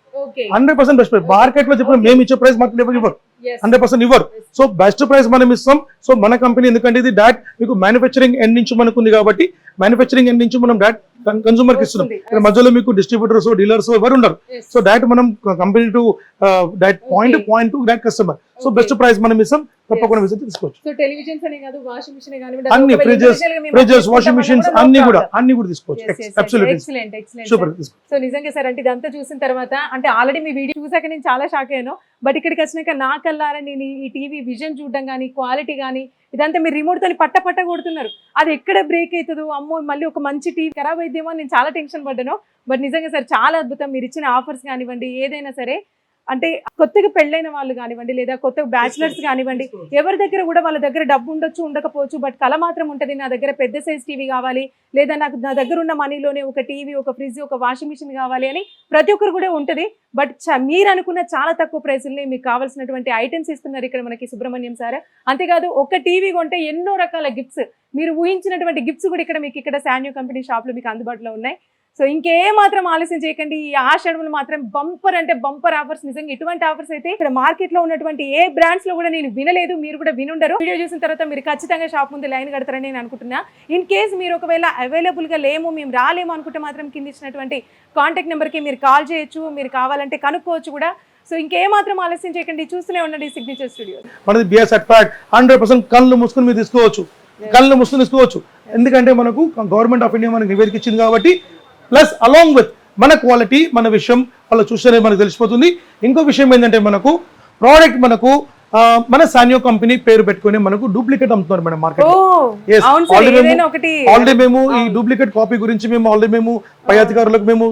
100% బెస్ట్ ప్రైస్. మార్కెట్ లో చెప్పిన మేము ఇచ్చే ప్రైస్ మాకు ఇవ్వరు, 100% ఇవ్వరు. సో బెస్ట్ ప్రైస్ మనం ఇస్తాం. సో మన కంపెనీ ఎందుకంటే ఇది డాట్ మీకు మ్యానుఫ్యాక్చరింగ్ ఎండ్ నుంచి మనకు ఉంది కాబట్టి మ్యానుఫ్యాక్చరింగ్ ఎండ్ నుంచి మనం డాట్ కన్సూమర్ కి ఇస్తున్నాం. ఇక్కడ మధ్యలో మీకు డిస్ట్రిబ్యూటర్స్ డీలర్స్ ఎవరు ఉండరు. సో డాట్ మనం company to dot point to dot customer. So best price మనం ఇస్తాం, తప్పకుండా విజిట్ తీసుకోవచ్చు. సో టెలివిజన్స్ అనే కాదు, వాషింగ్ మిషన్ అన్ని ఫ్రిడ్జెస్ వాషింగ్ మిషన్స్ అన్ని కూడా తీసుకోవచ్చు. ఎక్సలెంట్. సో నిజంగా సార్ అంటే ఇదంతా చూసిన తర్వాత అంటే ఆల్రెడీ మీ వీడియో చూసాక నేను చాలా షాక్ అయ్యాను. బట్ ఇక్కడికి వచ్చినాక నా కల్లారా నేను ఈ టీవీ విజన్ చూడడం కానీ, క్వాలిటీ కానీ ఇదంతా మీరు రిమోట్ తోని పట్ట కొడుతున్నారు. అది ఎక్కడ బ్రేక్ అవుతుందో, అమ్మో మళ్ళీ ఒక మంచి టీవీ ఖరాబ్ అయిద్దేమో నేను చాలా టెన్షన్ పడ్డాను. బట్ నిజంగా సార్ చాలా అద్భుతం. మీరు ఇచ్చిన ఆఫర్స్ కానివ్వండి, ఏదైనా సరే అంటే కొత్తగా పెళ్ళైన వాళ్ళు కానివ్వండి, లేదా కొత్తగా బ్యాచిలర్స్ కానివ్వండి, ఎవరి దగ్గర కూడా వాళ్ళ దగ్గర డబ్బు ఉండొచ్చు, ఉండకపోవచ్చు, బట్ కళ మాత్రం ఉంటుంది. నా దగ్గర పెద్ద సైజ్ టీవీ కావాలి, లేదా నాకు నా దగ్గర ఉన్న మనీలోనే ఒక టీవీ, ఒక ఫ్రిడ్జ్, ఒక వాషింగ్ మిషన్ కావాలి అని ప్రతి ఒక్కరు కూడా ఉంటుంది. బట్ మీరు అనుకున్న చాలా తక్కువ ప్రైసుల్ని మీకు కావాల్సినటువంటి ఐటమ్స్ ఇస్తున్నారు ఇక్కడ మనకి సుబ్రహ్మణ్యం సార్. అంతేకాదు ఒక టీవీ కొంటే ఎన్నో రకాల గిఫ్ట్స్, మీరు ఊహించినటువంటి గిఫ్ట్స్ కూడా ఇక్కడ మీకు ఇక్కడ శాన్యో కంపెనీ షాప్లో మీకు అందుబాటులో ఉన్నాయి. సో ఇంకేమాత్రం ఆలస్యం చేయకండి. ఈ ఆషాఢములు మాత్రం బంపర్ అంటే బంపర్ ఆఫర్స్. నిజంగా ఇటువంటి ఆఫర్స్ అయితే ఇక్కడ మార్కెట్ లో ఉన్నటువంటి ఏ బ్రాండ్స్ లో కూడా నేను వినలేదు, మీరు కూడా వినుండరు. వీడియో చూసిన తర్వాత మీరు ఖచ్చితంగా షాప్ ముందు లైన్ కడతారని నేను అనుకుంటున్నా. ఇన్ కేస్ మీరు ఒకవేళ అవైలబుల్ గా లేము, మేము రాలేము అనుకుంటే మాత్రం కింద ఇచ్చినటువంటి కాంటాక్ట్ నెంబర్ కి మీరు కాల్ చేయొచ్చు, మీరు కావాలంటే కనుక్కోవచ్చు కూడా. సో ఇంకేమాత్రం ఆలస్యం చేయకండి, చూస్తూనే ఉండండి సిగ్నేచర్ స్టూడియో. మనది బిఎస్ అట్రాక్ట్ 100% కళ్ళు మూసుకుని మీరు తీసుకోవచ్చు, కళ్ళు మూసుకుని తీసుకోవచ్చు. ఎందుకంటే మనకు గవర్నమెంట్ ఆఫ్ ఇండియా మనకు నివేదిక ఇచ్చింది కాబట్టి, ప్లస్ అలాంగ్ విత్ మన క్వాలిటీ, మన విషయం వాళ్ళు చూస్తేనే మనకు తెలిసిపోతుంది. ఇంకో విషయం ఏంటంటే మనకు ప్రోడక్ట్ మనకు మన సానియో కంపెనీ పేరు పెట్టుకొని మనకు డూప్లికేట్ అమ్ముతున్నారు మేడం మార్కెట్. అవును సార్, ఏదైనా ఒకటి ఆల్రెడీ మేము ఈ డూప్లికేట్ కాపీ గురించి మేము పై అధికారులకు మేము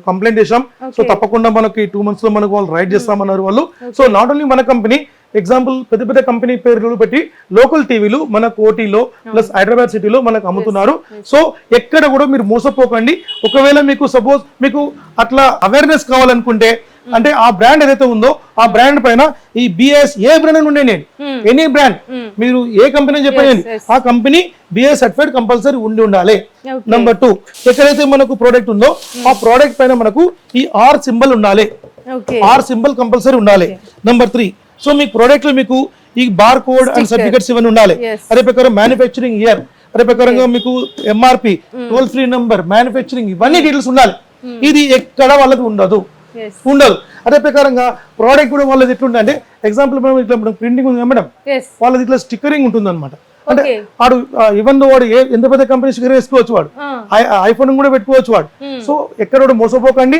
కంప్లైంట్ చేసాం. సో తప్పకుండా మనకి 2 months లో మనకు వాళ్ళు రైడ్ చేస్తామన్నారు వాళ్ళు. సో నాట్ ఓన్లీ మన కంపెనీ, ఎగ్జాంపుల్ పెద్ద పెద్ద కంపెనీ పేర్లు పెట్టి లోకల్ టీవీలు మన కోటిలో ప్లస్ హైదరాబాద్ సిటీలో మనకు అమ్ముతున్నారు. సో ఎక్కడ కూడా మీరు మోసపోకండి. ఒకవేళ మీకు సపోజ్ మీకు అట్లా అవేర్నెస్ కావాలనుకుంటే, అంటే ఆ బ్రాండ్ ఏదైతే ఉందో ఆ బ్రాండ్ పైన ఈ బిఎస్ ఏ బ్రాండ్ ఉండే నేను ఎనీ బ్రాండ్ మీరు ఏ కంపెనీ చెప్పండి, ఆ కంపెనీ బిఎస్ సర్టిఫైడ్ కంపల్సరీ ఉండాలి. నెంబర్ 2, ఎక్కడైతే మనకు ప్రోడక్ట్ ఉందో ఆ ప్రోడక్ట్ పైన మనకు ఈ ఆర్ సింబల్ ఉండాలి. ఆర్ సింబల్ కంపల్సరీ ఉండాలి. నెంబర్ 3, సో మీ ప్రోడక్ట్ లో మీకు ఈ బార్ కోడ్ అండ్ సర్టిఫికెట్స్ ఇవన్నీ ఉండాలి. అదే ప్రకారం మ్యానుఫ్యాక్చరింగ్ ఇయర్, అదే ప్రకారంగా మీకు MRP, toll free number, manufacturing ఇవన్నీ డీటెయిల్స్ ఉండాలి. ఇది ఎక్కడ వాళ్ళకి ఉండదు. అదే ప్రకారంగా ప్రోడక్ట్ కూడా వాళ్ళది ఎట్లుంటే, ఎగ్జాంపుల్ మనం ఇట్లా ప్రింటింగ్ ఉంది మేడం, వాళ్ళది ఇట్లా స్టిక్కరింగ్ ఉంటుంది అనమాట. అంటే వాడు ఈవెన్ వాడు ఎంత పెద్ద కంపెనీ స్టిక్కర్ వేసుకోవచ్చు, వాడు ఐఫోన్ కూడా పెట్టుకోవచ్చు వాడు. సో ఎక్కడ కూడా మోసపోకండి,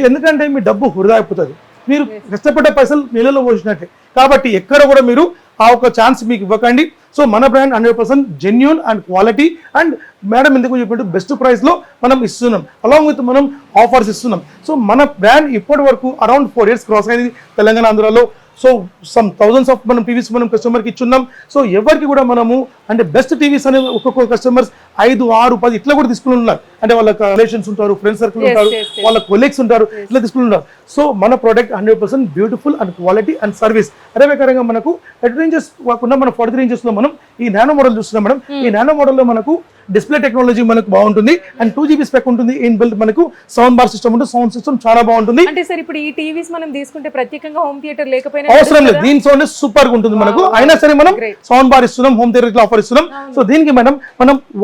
ఎందుకంటే మీ డబ్బు వృధా అయిపోతుంది. మీరు కష్టపడ్డ పైసలు నెలలో పోసినట్టే. కాబట్టి ఎక్కడ కూడా మీరు ఆ ఒక ఛాన్స్ మీకు ఇవ్వకండి. సో మన brand 100% genuine and quality and madam ఎందుకు చెప్పినట్టు బెస్ట్ ప్రైస్ లో మనం ఇస్తున్నాం, అలాంగ్ విత్ మనం ఆఫర్స్ ఇస్తున్నాం. సో మన బ్రాండ్ ఇప్పటి వరకు అరౌండ్ 4 years క్రాస్ అయింది తెలంగాణ ఆంధ్రాలో. సో సమ్ థౌజండ్స్ ఆఫ్ మనం టీవీస్ మనం కస్టమర్కి ఇచ్చున్నాం. సో ఎవరికి కూడా మనము అంటే బెస్ట్ టీవీస్ అనే ఒక్కొక్క కస్టమర్స్ 5, 6, 10 ఇట్లా కూడా తీసుకుని ఉన్నారు. అంటే వాళ్ళ రిలేషన్స్ ఉంటారు, ఫ్రెండ్ సర్కిల్ ఉంటారు, వాళ్ళ కొలీగ్స్ ఉంటారు, ఇట్లా తీసుకుని ఉన్నారు. సో మన product 100% beautiful and quality and service. అదే ప్రకారంగా మనకు 30 inches కాకుండా మన 43 inches లో మనం ఈ నానో మోడల్ చూస్తున్నాం మేడం. ఈ నానో మోడల్ లో మనకు డిస్ప్లే టెక్నాలజీ మనకు బాగుంటుంది అండ్ 2 GB స్పెక్ ఉంటుంది. ఇన్ బిల్ట్ మనకు సౌండ్ బార్ సిస్టమ్ ఉంటుంది, సౌండ్ సిస్టమ్ చాలా బాగుంటుంది. అంటే సార్ ఇప్పుడు ఈ టీవీస్ మనం తీసుకుంటే ప్రత్యేకంగా హోమ్ థియేటర్ లేకపోయినా అవసరం లేదు, దీని సౌండ్ సూపర్ గా ఉంటుంది మనకు. అయినా సరే మనం సౌండ్ బార్ ఇస్తున్నాం, హోమ్ థియేటర్ ఆఫర్ ఇస్తున్నాం. సో దీనికి మనం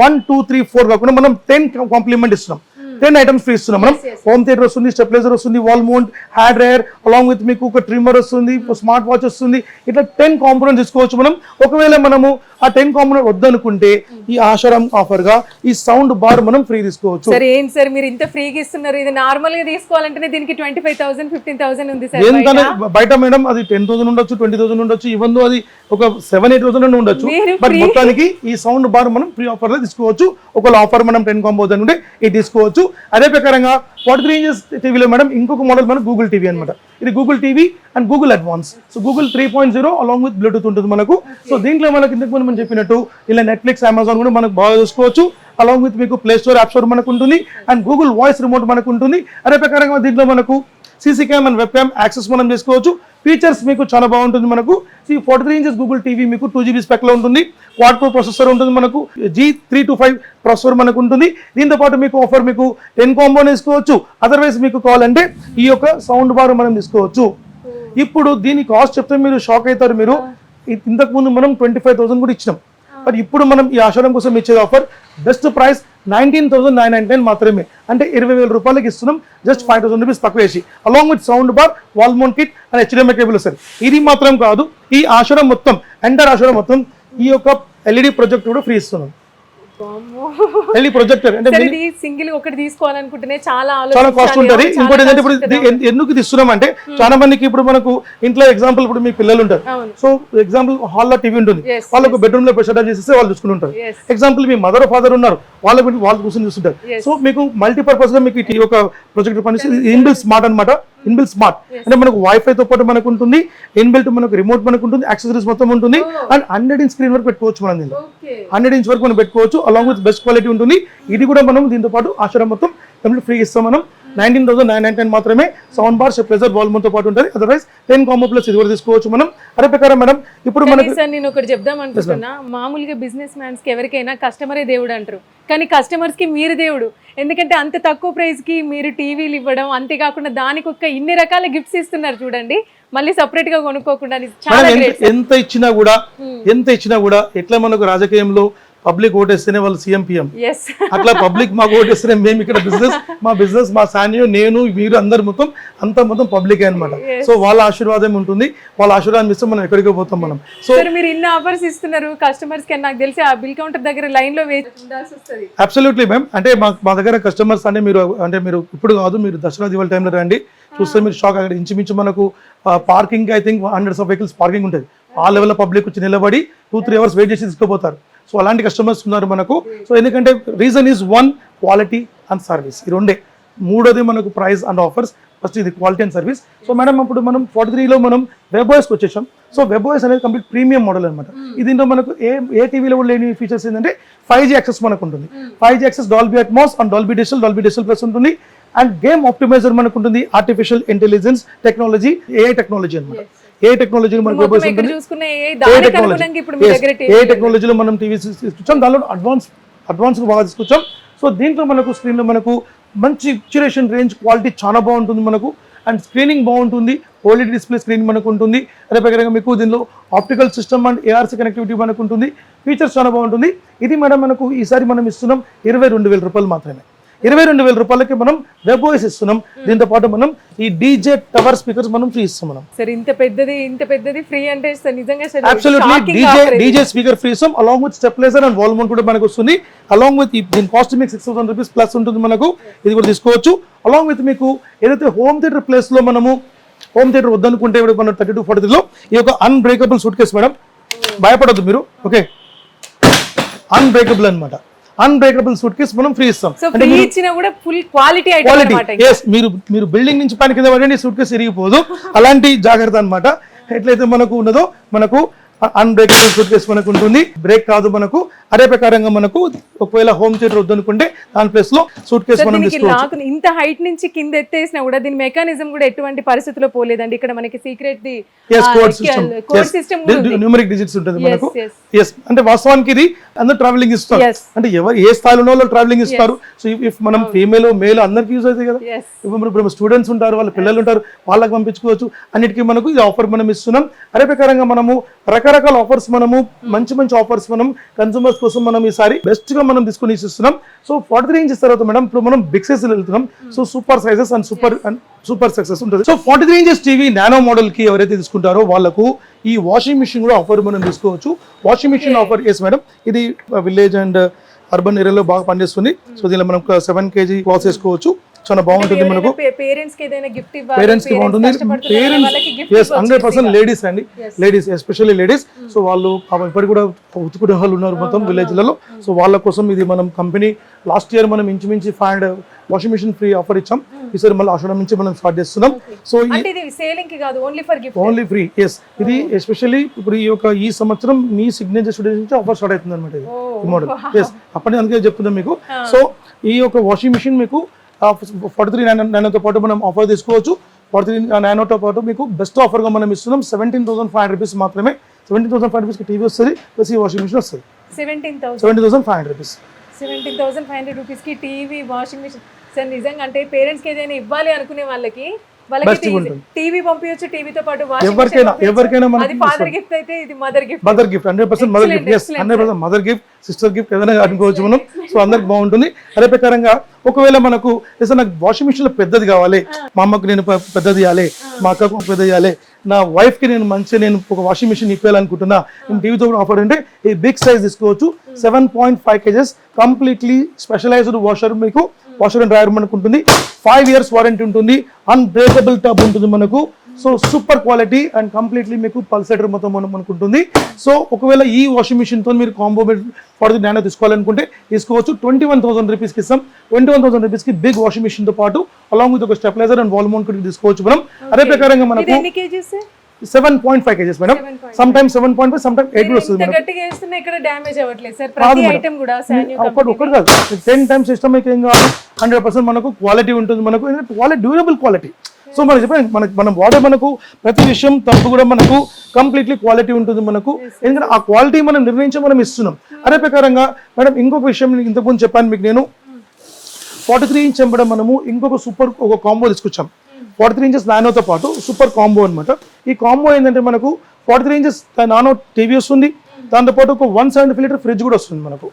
1, 2, 3, 4 కాకుండా మనం 10 కాంప్లిమెంట్ ఇస్తున్నాం. 10 ఐటమ్స్ ఫ్రీ ఇస్తున్నాం మనం. హోమ్ థియేటర్ వస్తుంది, స్టెబిలైజర్ వస్తుంది, wall mount, had dryer, along with మీకు ఒక ట్రిమ్మర్ వస్తుంది, స్మార్ట్ వాచ్ వస్తుంది. ఇట్లా 10 కాంపోనెంట్స్ తీసుకోవచ్చు మనం. ఒకవేళ మనము ఆ 10 కాంపోనెంట్ వద్దనుకుంటే ఈ ఆషారం ఆఫర్ గా ఈ సౌండ్ బార్ మనం ఫ్రీ తీసుకోవచ్చు. సరే ఏంటి సార్ మీరు ఇంత ఫ్రీగా ఇస్తున్నారు, ఇది నార్మల్ గా తీసుకోవాలంటే దీనికి 25,000 15,000 ఉంది సార్ ఏంటంటే బయట మేడం అది 10,000 ఉండొచ్చు, 20,000 ఉండొచ్చు, ఈవెన్ అది ఒక 7-8,000 ఉండొచ్చు. బట్ మొత్తానికి ఈ సౌండ్ బార్ మనం ఫ్రీ ఆఫర్ లో తీసుకోవచ్చు. ఒకవేళ ఆఫర్ మనం 10 కాంబో ఉంటే ఇది తీసుకోవచ్చు. అదే ప్రకారంగా 43 inches టీవీలో మేడం ఇంకొక మోడల్ మనకు గూగుల్ టీవీ అనమాట. ఇది Google TV and Google advance. So Google 3.0 along with Bluetooth ఉంటుంది మనకు. సో దీంట్లో మనకి ఇంతకు మనం చెప్పినట్టు ఇలా నెట్ఫ్లిక్స్, అమెజాన్ కూడా మనకు బాగా చూసుకోవచ్చు. అలాంగ్ విత్ మీకు ప్లే స్టోర్, యాప్ స్టోర్ మనకు ఉంటుంది అండ్ గూగుల్ వాయిస్ రిమోట్ మనకు ఉంటుంది. అదే ప్రకారంగా దీంట్లో మనకు CC cam and web cam access మనం చేసుకోవచ్చు. ఫీచర్స్ మీకు చాలా బాగుంటుంది మనకు. 43 inches గూగుల్ టీవీ మీకు 2 GB స్పెక్ లో ఉంటుంది. క్వాడ్ కోర్ ప్రాసెసర్ ఉంటుంది మనకు, G325 ప్రాసెసర్ మనకు ఉంటుంది. దీంతో పాటు మీకు ఆఫర్ మీకు 10 కాంబో తీసుకోవచ్చు. అదర్వైజ్ మీకు కావాలంటే ఈ యొక్క సౌండ్ బార్ మనం తీసుకోవచ్చు. ఇప్పుడు దీని కాస్ట్ చెప్తే మీరు షాక్ అవుతారు. మీరు ఇంతకు ముందు మనం 25,000 కూడా ఇచ్చినాం. బట్ ఇప్పుడు మనం ఈ ఆషాఢం కోసం ఇచ్చేది ఆఫర్ బెస్ట్ ప్రైస్ 19,999 మాత్రమే. అంటే 20,000 రూపాయలకి ఇస్తున్నాం, జస్ట్ 5,000 రూపీస్ తక్కువ వేసి. Along with sound bar, wall mount kit and HDMI cable వస్తుంది. ఇది మాత్రం కాదు, ఈ ఆషాఢం మొత్తం ఎంటర్ ఆషాఢం మొత్తం ఈ యొక్క LED ప్రొజెక్ట్ కూడా ఫ్రీ ఇస్తున్నాం. LED ప్రొజెక్టర్ అంటే సింగిల్ ఒకటి తీసుకోవాలనుకుంటేనే చాలా కాస్ట్ ఉంటుంది. ఇంకోటి ఏంటంటే ఇప్పుడు ఎందుకు ఇది ఇస్తున్నాం అంటే చాలా మందికి ఇప్పుడు మనకు ఇంట్లో ఎగ్జాంపుల్ ఇప్పుడు మీ పిల్లలు ఉంటారు. సో ఎగ్జాంపుల్ హాల్లో టీవీ ఉంటుంది, వాళ్ళకు బెడ్రూమ్ లో సెటప్ చేసేస్తే వాళ్ళు చూసుకుంటుంటారు. ఎగ్జాంపుల్ మీ మదర్ ఫాదర్ ఉన్నారు, వాళ్ళు కూర్చొని చూస్తుంటారు. సో మీకు మల్టీపర్పస్ గా మీకు ఈ ఒక ప్రొజెక్టర్ పనిచేస్తుంది. ఇన్బిల్ట్ స్మార్ట్ అనమాట. ఇన్బిల్ట్ స్మార్ట్ అంటే మనకు వైఫై తో పాటు మనకు ఉంటుంది, ఇన్బిల్ట్ మనకు రిమోట్ మనకు ఉంటుంది, యాక్సెసరీస్ మొత్తం ఉంటుంది అండ్ 100 inch స్క్రీన్ వరకు పెట్టుకోవచ్చు. మనం దీనిలో 100 inch వరకు మనం పెట్టుకోవచ్చు. అలాంగ్ విత్ బెస్ట్ క్వాలిటీ ఉంటుంది. ఇది కూడా మనం దీంతో పాటు ఆషాఢం మొత్తం కంప్లీట్ ఫ్రీ ఇస్తాం మనం. 19,999 మాత్రమే. Sound bar, stabiliser, wall mount తో పాటు ఉంటుంది. అదర్వైజ్ 10 కాంబో ప్లస్ ఇది కూడా తీసుకోవచ్చు మనం. అదే ప్రకారం మేడం ఇప్పుడు మనకి నేను ఒకటి చెప్దాం అనుకుంటున్నా, మామూలుగా బిజినెస్ మ్యాన్స్ కి ఎవరికైనా కస్టమరే దేవుడు అంటారు, కానీ కస్టమర్స్ కి మీరు దేవుడు. ఎందుకంటే అంత తక్కువ ప్రైస్ కి మీరు టీవీలు ఇవ్వడం, అంతేకాకుండా దానికి ఒక ఇన్ని రకాల గిఫ్ట్స్ ఇస్తున్నారు చూడండి, మళ్ళీ సపరేట్ గా కొనుక్కోకుండా. ఎంత ఇచ్చినా కూడా ఎట్లా మనకు రాజకీయంలో పబ్లిక్ ఓటేస్తేనే వాళ్ళు సీఎం పిఎం, అట్లా పబ్లిక్ మాకు ఓటేస్తేనే మేము ఇక్కడ బిజినెస్ మా సానియో, నేను, మీరు అందరు మొత్తం పబ్లిక్ అనమాట. సో వాళ్ళ ఆశీర్వాదం ఉంటుంది. వాళ్ళ ఆశీర్వాదం ఇస్తే మనం ఎక్కడికి పోతాం మనం. సో మీరు ఇన్ని ఆఫర్స్ ఇస్తున్నారు కస్టమర్స్ కి, నాకు తెలిసి ఆ బిల్ కౌంటర్ దగ్గర లైన్ లో వేయాల్సి వస్తుంది. Absolutely ma'am. అంటే మా దగ్గర కస్టమర్స్ అంటే మీరు ఇప్పుడు కాదు, మీరు దసరా దివాళీ టైంలో రండి, చూస్తే మీరు షాక్. అక్కడ ఇంచుమించు మనకు parking I think 100s of vehicles parking ఉంటుంది. ఆ లెవెల్ పబ్లిక్ వచ్చి నిలబడి 2-3 అవర్స్ వెయిట్ చేసి తీసుకుపోతారు. సో అలాంటి కస్టమర్స్ ఉన్నారు మనకు. సో ఎందుకంటే reason is 1 quality and service, ఈ రెండే. మూడోది మనకు ప్రైస్ అండ్ ఆఫర్స్. ఫస్ట్ ఇది quality and service. So madam ఇప్పుడు మనం 43లో మనం వెబ్ఓఎస్కి వచ్చేసాం. సో వెబ్ఓఎస్ అనేది కంప్లీట్ ప్రీమియం మోడల్ అనమాట. దీంట్లో మనకు ఏ టీవీలో కూడా లేని ఫీచర్స్ ఏంటంటే 5G యాక్సెస్ మనకు ఉంటుంది. 5G access, Dolby Atmos and Dolby digital plus ఉంటుంది. అండ్ గేమ్ ఆప్టిమైజర్ మనకు ఉంటుంది. Artificial intelligence technology, AI technology అనమాట. ఏ టెక్నాలజీ మనకు ఉంటుంది. ఏ టెక్నాలజీలో మనం టీవీ తీసుకొచ్చాం, దానిలో అడ్వాన్స్ బాగా తీసుకొచ్చాం. సో దీంట్లో మనకు స్క్రీన్లో మనకు మంచి పిక్చరేషన్ రేంజ్ క్వాలిటీ చాలా బాగుంటుంది మనకు. అండ్ స్క్రీనింగ్ బాగుంటుంది, ఓఎల్ఈడి డిస్ప్లే స్క్రీన్ మనకు ఉంటుంది. అదే ప్రకారంగా మీకు దీనిలో optical system and ARC connectivity మనకు ఉంటుంది. ఫీచర్స్ చాలా బాగుంటుంది. ఇది మేడం మనకు ఈసారి మనం ఇస్తున్నాం 22,000 రూపాయలు మాత్రమే. 22,000 రూపాయలకి మనం వెబ్ఓఎస్ ఇస్తున్నాం. దీంతో పాటు మనం ఈ డీజే టవర్ స్పీకర్స్ మనం ఫ్రీ ఇస్తాం మనం. సార్ ఇంత పెద్దది ఫ్రీ అంటే నిజంగా అబ్సల్యూట్లీ డీజే స్పీకర్ ఫ్రీ ఇస్తాం. Along with stabiliser and wall mount కూడా మనకు వస్తుంది. అలాంగ్ విత్ దీని కాస్ట్ మీకు 6,000 రూపీస్ ప్లస్ ఉంటుంది మనకు. ఇది కూడా తీసుకోవచ్చు. అలాంగ్ విత్ మీకు ఏదైతే హోమ్ థియేటర్ ప్లేస్ లో మనము హోమ్ థియేటర్ వద్దనుకుంటే మనం 32-43లో ఈ యొక్క అన్బ్రేకబుల్ సూట్ కేసు మేడం. భయపడద్దు మీరు, ఓకే. అన్బ్రేకబుల్ అనమాట. అన్బ్రేకబుల్ సూట్ కేస్ మనం ఫ్రీ ఇస్తాం. మీరు బిల్డింగ్ నుంచి పని కింద పడండి, సూట్ కేసు ఇరిగిపోదు. అలాంటి జాగ్రత్త అనమాట. ఎట్లయితే మనకు ఉన్నదో మనకు అన్బ్రేకబుల్ సూట్ కేసు మనకు ఉంటుంది. బ్రేక్ కాదు మనకు. అదే ప్రకారంగా మనకు ఒకవేళ హోమ్ థియేటర్ వద్దనుకుంటే దాని ప్లేస్ లో సూట్ కేసు మనం తీసుకోవచ్చు. ఇంత హైట్ నుంచి కింద ఎత్తేసినా కూడా దీని మెకానిజం కూడా ఎటువంటి పరిస్థితిలో పోలేదండి. ఇక్కడ మనకి secret the code system numeric digits ఉంటుంది మనకు. అంటే వాస్తవానికి ఇది అందరూ ట్రావెలింగ్ ఇస్తారు. అంటే ఎవరు ఏ స్థాయిలో ఉన్న వాళ్ళు ట్రావెలింగ్ ఇస్తారు. సో ఇఫ్ మనం ఫీమేల్ మేల్ అందరికి యూజ్ అవుతుంది కదా. ఇప్పుడు స్టూడెంట్స్ ఉంటారు, వాళ్ళ పిల్లలు ఉంటారు, వాళ్ళకి పంపించుకోవచ్చు. అన్నిటికీ మనకు ఈ ఆఫర్ మనం ఇస్తున్నాం. అదే ప్రకారంగా మనము రకరకాల ఆఫర్స్ మనము మంచి ఆఫర్స్ మనం కన్సూమర్స్ కోసం మనం ఈసారి బెస్ట్ గా మనం తీసుకుని ఇస్తున్నాం. సో 43 ఇంచెస్ తర్వాత మేడం ఇప్పుడు మనం బిగ్ సైజ్ వెళ్తున్నాం. So super sizes and super success ఉంటుంది. So 43 inches TV nano model కి ఎవరైతే తీసుకుంటారో వాళ్ళకు ఈ వాషింగ్ మిషన్ కూడా ఆఫర్ మనం తీసుకోవచ్చు. Washing machine offer yes madam. ఇది విలేజ్ అండ్ అర్బన్ ఏరియాలో బాగా పనిచేస్తుంది. సో దీనిలో మనం 7 kg క్లాత్ వేసుకోవచ్చు. చాలా బాగుంటుంది మనకు. పేరెంట్స్ కి బాగుంటుంది. పేరెంట్స్ 100% లేడీస్ అండి, లేడీస్ ఎస్పెషల్లీ లేడీస్. సో వాళ్ళు ఇప్పటికి కూడా ఉతుకునే వాళ్ళు ఉన్నారు మొత్తం విలేజ్లలో. సో వాళ్ళ కోసం ఇది మనం కంపెనీ లాస్ట్ ఇయర్ మనం ఇంచుమించి 500 వాషింగ్ మిషన్ ఫ్రీ ఆఫర్ ఇచ్చాం. ఈసారి మళ్ళీ ఆషాఢం నుంచి మనం స్టార్ట్ చేస్తున్నాం. So only free. ఎస్, ఇది ఎస్పెషల్లీ ఇప్పుడు ఈ సంవత్సరం మీ సిగ్నేచర్ స్టూడియోస్ నుంచి ఆఫర్ స్టార్ట్ అవుతుంది అనమాట. ఈ మోడల్ ఎస్ అప్పటి అందుకే చెప్తున్నాం మీకు. సో ఈ యొక్క వాషింగ్ మిషన్ మీకు 43 నానోతో పాటు మనం ఆఫర్ తీసుకోవచ్చు. 43 నానోతో పాటు మీకు బెస్ట్ ఆఫర్గా మనం ఇస్తున్నాం 17,500 రూపీస్ మాత్రమే. 17,500 రూపీస్కి టీవీ వస్తుంది, ప్లస్ ఈ వాషింగ్ మిషన్ వస్తుంది. 17,500 రూపీస్. 17,500 రూపీస్కి టీవీ, వాషింగ్ మిషన్. సార్ నిజంగా అంటే పేరెంట్స్కి ఏదైనా ఇవ్వాలి అనుకునే వాళ్ళకి టీవీ పంపించచ్చు, టీవీతో పాటు ఎవరికైనా ఫాదర్ గిఫ్ట్ అయితే ఇది mother gift. 100% mother gift. Yes, 100% mother gift, sister gift ఏదైనా అనుకోవచ్చు మనం. సో అందరికి బాగుంటుంది. అదే ప్రకారంగా ఒకవేళ మనకు నాకు వాషింగ్ మిషన్ పెద్దది కావాలి, మా అమ్మకు నేను పెద్దది ఇవ్వాలి, మా అక్కకు పెద్దది ఇవ్వాలి, నా వైఫ్ కి నేను ఒక వాషింగ్ మిషన్ ఇప్పాలనుకుంటున్నా, నేను టీవీతో ఆఫర్ అంటే ఈ బిగ్ సైజ్ తీసుకోవచ్చు. 7.5 kgs కంప్లీట్లీ స్పెషలైజ్డ్ వాషర్, మీకు వాషర్ అండ్ డ్రైయర్ మనకు ఉంటుంది. 5 years వారంటీ ఉంటుంది. అన్బ్రేకబుల్ టబ్ ఉంటుంది మనకు. So super quality and completely మీకు పల్సేటర్ మొత్తం మనకు ఉంటుంది. సో ఒకవేళ ఈ వాషింగ్ మిషన్తో మీరు కాంబో 43 నానో తీసుకోవాలనుకుంటే తీసుకోవచ్చు. 21,000 రూపీస్కి ఇస్తాం. 21,000 రూపీస్కి బిగ్ వాషింగ్ మిషన్ తో పాటు అలాంగ్ విత్ ఒక స్టెబిలైజర్ అండ్ వాల్ మౌంట్ కూడా తీసుకోవచ్చు మనం. అదే ప్రకారంగా మనకు 7.5 kgs madam. Some time 7.5, some time 8 వస్తుంది మేడం. ఒకటి కాదు, 10 times సిస్టమ్ ఏం కావాలి. 100% మనకు క్వాలిటీ ఉంటుంది. మనకు క్వాలిటీ, డ్యూరబుల్ క్వాలిటీ. సో మనకు చెప్పండి, మనం వాడే మనకు ప్రతి విషయం తప్పు కూడా మనకు కంప్లీట్లీ క్వాలిటీ ఉంటుంది మనకు. ఎందుకంటే ఆ క్వాలిటీ మనం నిర్ణయించి మనం ఇస్తున్నాం. అదే ప్రకారంగా మేడం ఇంకొక విషయం ఇంతకుముందు చెప్పాను మీకు నేను. 43 ఇంచ్ ఎంబడ మనము ఇంకొక సూపర్ ఒక కాంబో తీసుకొచ్చాం. 43 ఇంచెస్ నానోతో పాటు సూపర్ కాంబో అనమాట. ఈ కాంబో ఏంటంటే మనకు 43 ఇంచెస్ నానో టీవీ వస్తుంది, దాంతోపాటు ఒక 175 లీటర్ ఫ్రిడ్జ్ కూడా వస్తుంది మనకు.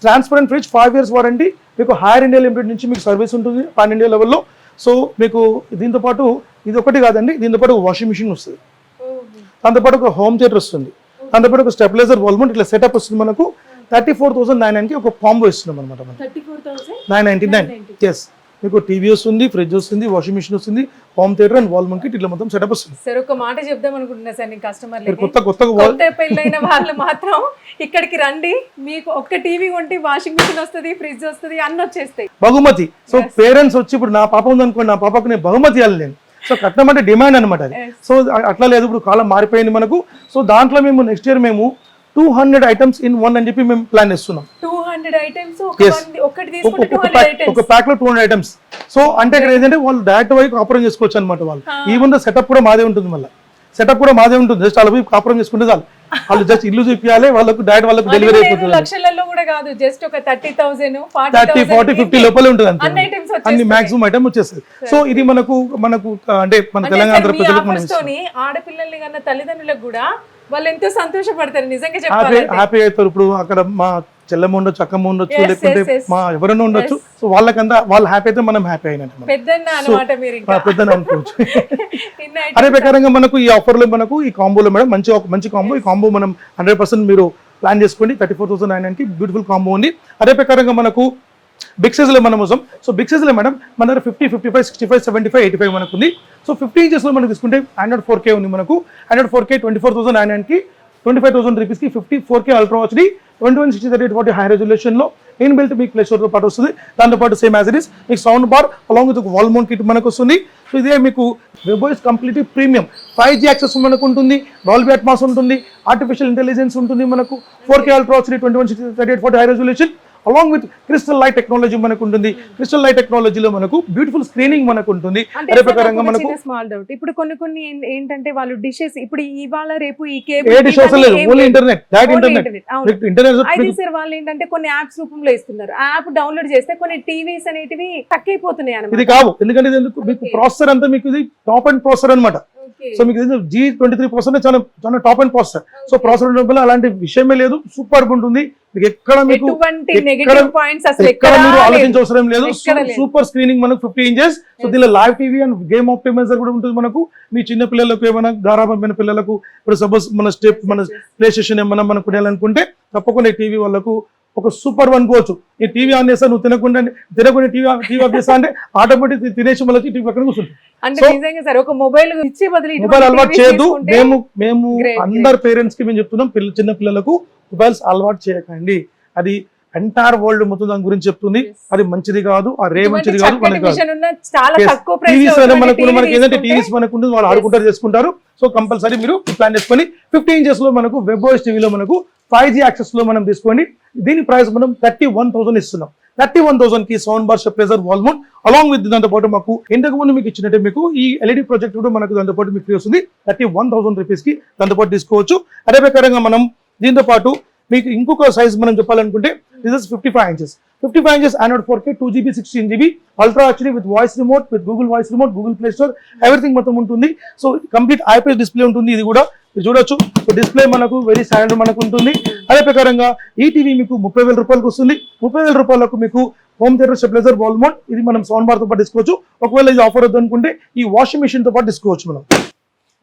ట్రాన్స్పరెంట్ ఫ్రిడ్జ్, 5 years వారంటీ, మీకు హైర్ ఇండియా లిమిటెడ్ నుంచి మీకు సర్వీస్ ఉంటుంది పాన్ ఇండియా లెవెల్లో. సో మీకు దీంతో పాటు ఇది ఒకటి కాదండి, దీంతో పాటు ఒక వాషింగ్ మిషన్ వస్తుంది, దాంతోపాటు ఒక హోమ్ థియేటర్ వస్తుంది, దాంతోపాటు ఒక స్టెబిలైజర్ వాల్మౌంట్ ఇట్లా సెటప్ వస్తుంది మనకు. 34,999కి ఒక కాంబో ఇస్తున్నాం అనమాట మనం. 999. ఎస్, మీకు టీవీ వస్తుంది, ఫ్రిడ్జ్ వస్తుంది, వాషింగ్ మిషన్ వస్తుంది, home theatre and wall mount kit ఇట్లా మొత్తం సెటప్ వస్తుంది. సార్ ఒక మాట చెప్దాం అనుకుంటున్నా సార్ నేను కస్టమర్లకి, కొత్తగా కొత్త పెళ్ళైన వాళ్ళు మాత్రం ఇక్కడికి రండి, మీకు ఒక్క టీవీ కొంటే వాషింగ్ మిషన్ వస్తుంది, ఫ్రిడ్జ్ వస్తుంది, అన్ని వచ్చేస్తాయి. బహుమతి. సో పేరెంట్స్ వచ్చి ఇప్పుడు నా పాప ఉందనుకోండి, నా పాపకు నేను బహుమతి ఇవ్వాలి నేను. సో కట్నం అంటే డిమాండ్ అనమాట అది. సో అట్లా లేదు, ఇప్పుడు కాలం మారిపోయింది మనకు. సో దాంట్లో మేము నెక్స్ట్ ఇయర్ మేము 200 ఐటమ్స్ ఇన్ వన్ అని చెప్పి మేము ప్లాన్ చేస్తున్నాం. 200 ఐటమ్స్ ఒక ప్యాక్ లో 200 ఐటమ్స్. సో అంటే ఇక్కడ ఏంటంటే వాళ్ళు డైరెక్ట్ వైపు కాపురం చేసుకోవచ్చు అనమాట. వాళ్ళు ఈవెన్ సెటప్ కూడా మాదే ఉంటుంది, మళ్ళీ సెటప్ కూడా మాదే ఉంటుంది. జస్ట్ అలా పోయి కాపురం చేసుకుంటే చాలు. వాళ్ళు జస్ట్ ఇల్లు చూపించాలి, వాళ్ళకు డైరెక్ట్ వాళ్ళకి డెలివరీ అయిపోతుంది. లక్షలలో కూడా కాదు, జస్ట్ ఒక 30,000 40, 50 లోపల ఉంటుంది అంతే. అన్ని మాక్సిమం ఐటమ్ వచ్చేస్తుంది. సో ఇది మనకు అంటే మన తెలంగాణ ప్రజలకు ఆడపిల్లల్ని కన్నా తల్లిదండ్రులకు కూడా వాళ్ళు ఎంతో సంతోషపడతారు, నిజంగా చెప్పాలి హ్యాపీ అవుతారు. ఇప్పుడు అక్కడ మా చెల్లెమ్మ ఉండొచ్చు, అక్కమ్మ ఉండొచ్చు, లేకుంటే మా ఎవరైనా ఉండొచ్చు. సో వాళ్ళకంతా వాళ్ళు హ్యాపీ అయితే మనం హ్యాపీ అయినట్టు, పెద్దన్న అనుకోవచ్చు. అదే ప్రకారంగా మనకు ఈ ఆఫర్ లో మనకు ఈ కాంబోలో మేడం మంచి కాంబో. ఈ కాంబో మనం 100% మీరు ప్లాన్ చేసుకోండి. 34,900 కి బ్యూటిఫుల్ కాంబో ఉంది. అదే ప్రకారంగా మనకు బిగ్ సైజ్ లో మనం కోసం. సో బిగ్ సైజ్ లో మేడం మన దగ్గర 50, 55, 65, 75, 85 మనకు ఉంది. సో 50 ఇంచెస్ లో మనం తీసుకుంటే 104K ఉంది మనకు. 104K 24,900 కి 25,000 రూపీస్ కి 54K ultra HD 2160x40 high resolution లో ఇన్ బిల్ట్ మీకు ప్లే స్టోర్ తో పాటు వస్తుంది. దాంతో పాటు సేమ్ యాజ్ ఇట్ ఇస్ మీకు sound bar along with wall mount kit మనకు వస్తుంది. సో ఇదే మీకు వెబోయిస్ కంప్లీట్లీ ప్రీమియం 5G యాక్సెస్ మనకు ఉంటుంది, డాల్బీ అట్మాస్ ఉంటుంది, ఆర్టిఫిషియల్ ఇంటెలిజెన్స్ ఉంటుంది మనకు, 4K ultra HD 2160x40 high resolution along with crystal light technology మనకు ఉంటుంది. క్రిస్టల్ లైట్ టెక్నాలజీలో మనకు బ్యూటిఫుల్ స్క్రీనింగ్ మనకు ఉంటుంది. అదే ప్రకారంగా మనకు స్మాల్ డౌట్, ఇప్పుడు కొన్ని ఏంటంటే వాళ్ళు డిషెస్ ఇప్పుడు ఇవాళ రేపు ఈ ఏ డిష్ అవసరం లేదు, ఓన్లీ ఇంటర్నెట్, డైరెక్ట్ ఇంటర్నెట్. అయితే సార్ వాళ్ళు ఏంటంటే కొన్ని యాప్స్ రూపంలో ఇస్తున్నారు, యాప్ డౌన్లోడ్ చేస్తే కొన్ని టీవీస్ అనేటివి తక్కువైపోతున్నాయి అన్నమాట. ఇది కావు, ఎందుకంటే ఇది మీకు ప్రాసెసర్ అంతా మీకు ఇది టాప్ అండ్ ప్రాసెసర్ అనమాట. సో మీకు G23 చాలా top and processor. So processor వల్ల అలాంటి విషయమే లేదు, సూపర్ ఉంటుంది. మీకు ఎక్కడ మీరు ఆలోచించవసరం లేదు. సూపర్ స్క్రీనింగ్ మనకు 50 ఇంచెస్. సో దీనిలో live TV and game optimiser కూడా ఉంటుంది మనకు. మీ చిన్న పిల్లలకు ఏమైనా గారాబమైన పిల్లలకు ఇప్పుడు సపోజ్ మన ప్లే స్టేషన్ ఏమన్నా మనం కొనాలనుకుంటే తప్పకుండా టీవీ వాళ్ళకు ఒక సూపర్ వన్ కోవచ్చు. ఈ టీవీ ఆన్ చేస్తా నువ్వు తినకుండా టీవీ ఆఫ్ చేస్తా అంటే ఆటోమేటిక్ తినేసి మళ్ళీ టీవీ పక్కన కూర్చుంటుంది. మొబైల్ అలవాటు చేయదు. మేము అందరు పేరెంట్స్ కి మేము చెప్తున్నాం, చిన్న పిల్లలకు మొబైల్స్ అలవాటు చేయకండి. అది ఎంటైర్ వరల్డ్ మొత్తం దాని గురించి చెప్తుంది. అది మంచిది కాదు, ఆ రే మంచిది కాదు. మనకి ఏంటంటే టీవీస్ మనకు ఉంటుంది, వాళ్ళు ఆడుకుంటారు చేసుకుంటారు. సో కంపల్సరీ మీరు ప్లాన్ చేసుకొని 50 ఇంచెస్ లో మనకు వెబ్ఓఎస్ టీవీలో మనకు 5G యాక్సెస్ లో మనం తీసుకోండి. దీని ప్రైస్ మనం 31,000 ఇస్తున్నాం. 31,000 కి sound bar, stabiliser, wall mount along with దాంతో పాటు మాకు ఇంతకు ముందు మీకు ఇచ్చినట్టే మీకు ఈ LED ప్రొజెక్ట్ కూడా మనకు దాంతో పాటు మీకు ఫ్రీ వస్తుంది. 31,000 రూపీస్ కి దాంతో పాటు తీసుకోవచ్చు. అదే ప్రకారంగా మనం దీంతో పాటు మీకు ఇంకొక సైజ్ మనం చెప్పాలనుకుంటే this is 55 inches. 55 inches Android 4K 2GB 16GB ultra HD with voice remote, with Google voice remote, Google play store, everything మొత్తం ఉంటుంది. సో కంప్లీట్ ఐపీఎస్ డిస్ప్లే ఉంటుంది. ఇది కూడా మీరు చూడొచ్చు. సో డిస్ప్లే మనకు వెరీ స్టాండర్డ్ మనకు ఉంటుంది. అదే ప్రకారంగా ఈ టీవీ మీకు 30,000 రూపాయలకు వస్తుంది. 30,000 రూపాయలకు మీకు home theatre, stabiliser, wall mount, ఇది మనం సౌండ్ బార్ తో పాటు తీసుకోవచ్చు. ఒకవేళ ఇది ఆఫర్ వద్దు అనుకుంటే ఈ వాషింగ్ మిషన్ తో పాటు తీసుకోవచ్చు మనం.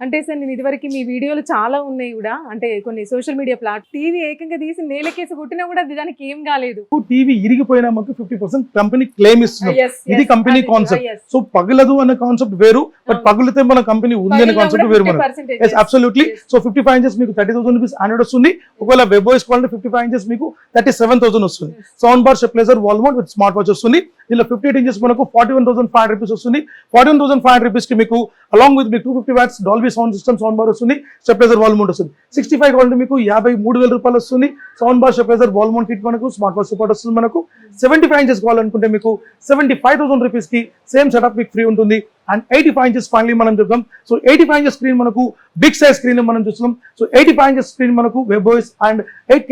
అంటే సార్ నేను ఇదివరకు మీ వీడియోలు చాలా ఉన్నాయి కూడా, అంటే కొన్ని సోషల్ మీడియా టీవీ ఏకంగా తీసి నేలకేసి కొట్టినా కూడా దానికి ఏం కాలేదు. టీవీ ఇరిగిపోయినా మాకు 50% కంపెనీ క్లెయిమ్ ఇస్తుంది. ఇది కంపెనీ కాన్సెప్ట్. సో పగలదు అనే కాన్సెప్ట్ వేరు, బట్ పగిలితే మన కంపెనీ ఉంది అనే కాన్సెప్ట్ వేరు మనకు. అబ్సల్యూట్లీ. సో 55 ఇంచెస్ మీకు 30,000 రూపీస్ ఆండ్రాయిడ్ వస్తుంది. ఒకవేళ వెబ్ఓఎస్ కావాలంటే 55 ఇంచెస్ మీకు 37,000 వస్తుంది. Sound bar, stabiliser, wall mount with smart watch వస్తుంది. దీనిలో 58 ఇంచెస్ మనకు 41,500 రూపీస్ వస్తుంది. 41,500 రూపీస్ కి మీకు అలాంగ్ విత్ మీకు 250 watts Dolby sound system, sound bar వస్తుంది, స్టెబిలైజర్, వాల్ మౌంట్ వస్తుంది. 65 కావాలంటే మీకు 53,000 రూపాయలు వస్తుంది. Sound bar, stabiliser, wall mount kit మనకు స్మార్ట్ వాచ్ సపోర్ట్ వస్తుంది మనకు. 75 ఇంచెస్ కావాలనుకుంటే మీకు 75,000 రూపీస్ కి సేమ్ సెటప్ మీకు ఫ్రీ ఉంటుంది. అండ్ 85 ఇంచెస్ ఫైనలీ మనం చెప్తాం. సో 85 ఇంచెస్ స్క్రీన్ మనకు బిగ్ సైజ్ స్క్రీన్ మనం చూస్తున్నాం. సో 85 ఇంచెస్ స్క్రీన్ మనకు వెబ్ఓఎస్ అండ్ 8K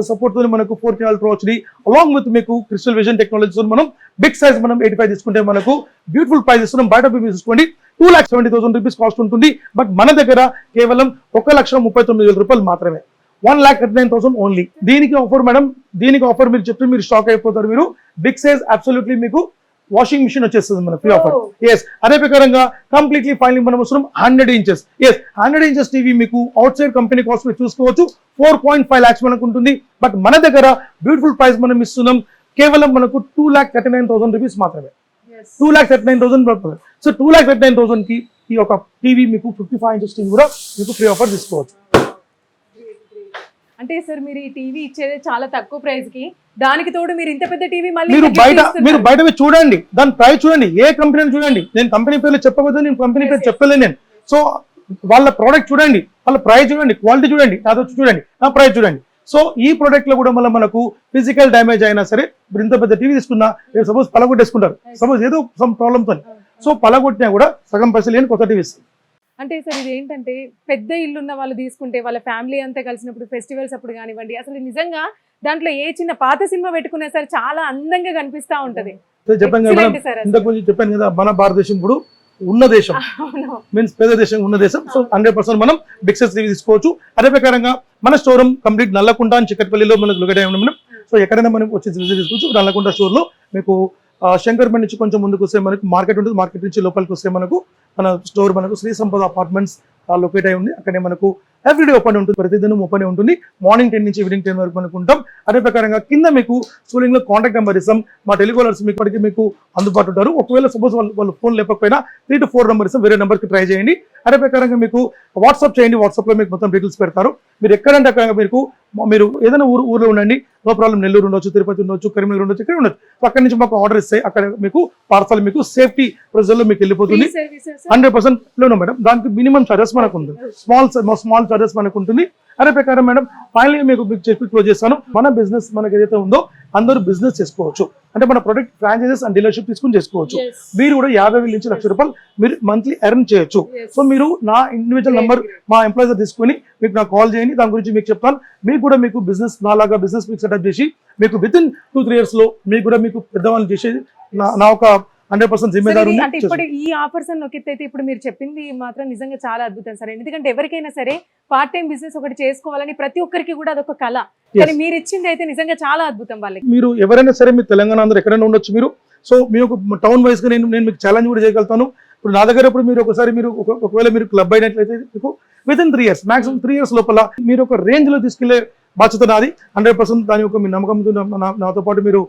సపోర్ట్ తో మనకు 4K ultra HD along with మీకు క్రిస్టల్ విజన్ టెక్నాలజీతో మనం బిగ్ సైజ్ మనం 85 తీసుకుంటే మనకు బ్యూటిఫుల్ ప్రైస్ ఇస్తున్నాం. బయట తీసుకోండి 2,70,000 రూపీస్ కాస్ట్ ఉంటుంది. బట్ మన దగ్గర కేవలం 1,39,000 రూపాయలు మాత్రమే. 1,39,000 ఓన్లీ. దీనికి ఆఫర్ మేడం, దీనికి ఆఫర్ మీరు చెప్తే మీరు షాక్ అయిపోతారు. మీరు బిగ్ సైజ్ అబ్సల్యూట్లీ మీకు వాషింగ్ మిషన్ వచ్చేస్తుంది మన ఫ్రీ ఆఫర్. ఎస్. అదే ప్రకారంగా కంప్లీట్లీ ఫైనలీ మనం వస్తున్నాం 100 ఇంచెస్. ఎస్, 100 ఇంచెస్ టీవీ మీకు అవుట్ సైడ్ కంపెనీ కాస్ట్ మీరు చూసుకోవచ్చు 4.5 lakhs మనకు ఉంటుంది. బట్ మన దగ్గర బ్యూటిఫుల్ ప్రైస్ మనం ఇస్తున్నాం కేవలం మనకు 2,39,000 రూపీస్ మాత్రమే. 2,39,000 పడుతుంది. సో 2,39,000 కి ఈ ఒక టీవీ మీకు 55 ఇంచెస్ టీవీ కూడా మీకు ఫ్రీ ఆఫర్ తీసుకోవచ్చు. అంటే సార్ మీరు ఈ టీవీ ఇచ్చేది చాలా తక్కువ ప్రైస్ కి, దానికి తోడు మీరు ఇంత పెద్ద టీవీ మళ్ళీ మీరు gift బయట ఇస్తున్నారు. పోయి చూడండి, దాని ప్రైస్ చూడండి, ఏ కంపెనీ చూడండి. నేను కంపెనీ పేర్లు చెప్పకపోతే నేను కంపెనీ పేరు చెప్పలేదు నేను. సో వాళ్ళ ప్రోడక్ట్ చూడండి, వాళ్ళ ప్రైస్ చూడండి, క్వాలిటీ చూడండి, నాది వచ్చి చూడండి, నా ప్రైస్ చూడండి. సో ఈ ప్రోడక్ట్ లో కూడా మళ్ళీ మనకు ఫిజికల్ డ్యామేజ్ అయినా సరే, ఇప్పుడు ఇంత పెద్ద టీవీ తీసుకున్నా సపోజ్ పలగొట్టేసుకుంటారు, సపోజ్ ఏదో సమ్ ప్రాబ్లమ్తో, సో పలగొట్టినా కూడా సగం పైసలు లేని కొత్త టీవీ ఇస్తుంది. అంటే సార్ ఇది ఏంటంటే పెద్ద ఇల్లు ఉన్న వాళ్ళు తీసుకుంటే వాళ్ళ ఫ్యామిలీ అంతా కలిసినప్పుడు ఫెస్టివల్స్ అప్పుడు కానివ్వండి, అసలు నిజంగా దాంట్లో ఏ చిన్న పాత సినిమా పెట్టుకున్నా సరే చాలా అందంగా కనిపిస్తా ఉంటది. చెప్పాను కదా మేడం, ఇంతకు ముందు చెప్పాను కదా, మన భారతదేశం ఇప్పుడు ఉన్న దేశం, మీన్స్ పేద దేశం ఉన్న దేశం. సో 100% మనం బిక్సెస్ టీవీ తీసుకోవచ్చు. అదే ప్రకారంగా మన స్టోర్ కంప్లీట్ నల్లకుంట అని చిక్కట్పల్లిలో మనకు లొకేట్ అయి ఉన్నాం. సో ఎక్కడైనా మనం వచ్చి విజిట్ తీసుకోవచ్చు. నల్లకుంట స్టోర్ లో మీకు శంకర్పేట నుంచి కొంచెం ముందుకు వస్తే మనకు మార్కెట్ ఉంటుంది, మార్కెట్ నుంచి లోపలికి వస్తే మనకు మన స్టోర్ మనకు శ్రీ సంపద అపార్ట్మెంట్స్ లొకేట్ అయి ఉంది. అక్కడే మనకు ఎవ్రీడే ఓపెన్ ఉంటుంది, ప్రతిదినం ఓపెన్ ఉంటుంది. మార్నింగ్ 10 నుంచి ఈవినింగ్ 10 వరకు మనకు ఉంటాం. అదే ప్రకారంగా కింద మీకు స్కూలింగ్ లో కాంటాక్ట్ నెంబర్ ఇస్తాం. మా టెలికాలర్స్ ఇప్పటికీ మీకు అందుబాటు ఉంటారు. ఒకవేళ సపోజ్ వాళ్ళు ఫోన్ లేకపోయినా 3 to 4 నెంబర్ ఇస్తాం, వేరే నెంబర్కి ట్రై చేయండి. అదే ప్రకారంగా మీకు వాట్సాప్ చేయండి, వాట్సాప్ లో మీకు మొత్తం డీటెయిల్స్ పెడతారు. మీరు ఎక్కడంటే అక్కడ మీరు ఏదైనా ఊర్లో ఉండండి, నో ప్రాబ్లం. నెల్లూరు ఉండొచ్చు, తిరుపతి ఉండొచ్చు, కరీంనగర్ ఉండొచ్చు, ఇక్కడ ఉండొచ్చు. సో అక్కడి నుంచి మాకు ఆర్డర్ ఇస్తే అక్కడ మీకు పార్సల్ మీకు సేఫ్టీ ప్రొసీజర్ మీకు వెళ్ళిపోతుంది. 100% లోను మేడం. దానికి మినిమం చార్జెస్ మనకు ఉంది, స్మాల్ చార్జెస్ మనకు ఉంటుంది. అదే ప్రకారం మేడం ఫైనల్ మీకు చెప్పి క్లోజ్ చేస్తాను. మన బిజినెస్ మనకి ఏదైతే ఉందో అందరూ బిజినెస్ చేసుకోవచ్చు. అంటే మన ప్రొడక్ట్ ఫ్రాంచైజెస్ అండ్ డీలర్షిప్ తీసుకుని చేసుకోవచ్చు. మీరు కూడా 50,000 నుంచి ₹1,00,000 మీరు మంత్లీ ఎర్న్ చేయొచ్చు. సో మీరు నా ఇండివిజువల్ నంబర్ మా ఎంప్లాయీస్ తీసుకుని మీకు నాకు కాల్ చేయండి, దాని గురించి మీకు చెప్తాను. మీకు కూడా మీకు బిజినెస్ నాలాగా బిజినెస్ మీకు సెటప్ చేసి మీకు వితిన్ 2-3 years లో మీకు కూడా మీకు పెద్దవాళ్ళు చేసేది నా ఒక 100% జిమ్మేదారు. అంటే ఇప్పుడు ఈ ఆఫర్స్ అని నొక్కితే ఇప్పుడు మీరు చెప్పింది మాత్రం నిజంగా చాలా అద్భుతం సార్. ఎందుకంటే ఎవరికైనా సరే పార్ట్ టైం బిజినెస్ ఒకటి చేసుకోవాలని ప్రతి ఒక్కరికి కూడా అదొక కళ, కానీ మీరు ఇచ్చింది అయితే నిజంగా చాలా అద్భుతం. వాళ్ళకి మీరు ఎవరైనా సరే మీరు తెలంగాణ అందరూ ఎక్కడైనా ఉండొచ్చు మీరు. సో మీ ఒక టౌన్ వైజ్ గా నేను మీకు ఛాలెంజ్ కూడా చేయగలుగుతాను. ఇప్పుడు నా దగ్గర ఇప్పుడు మీరు ఒకసారి మీరు ఒకవేళ మీరు క్లబ్ అయినట్లయితే మీకు వితిన్ 3 years మాక్సిమం 3 years లోపల మీరు ఒక రేంజ్ లో తీసుకెళ్లే బాధ్యత నాది. 100% దాని యొక్క మీ నమ్మకంతో నాతో పాటు మీరు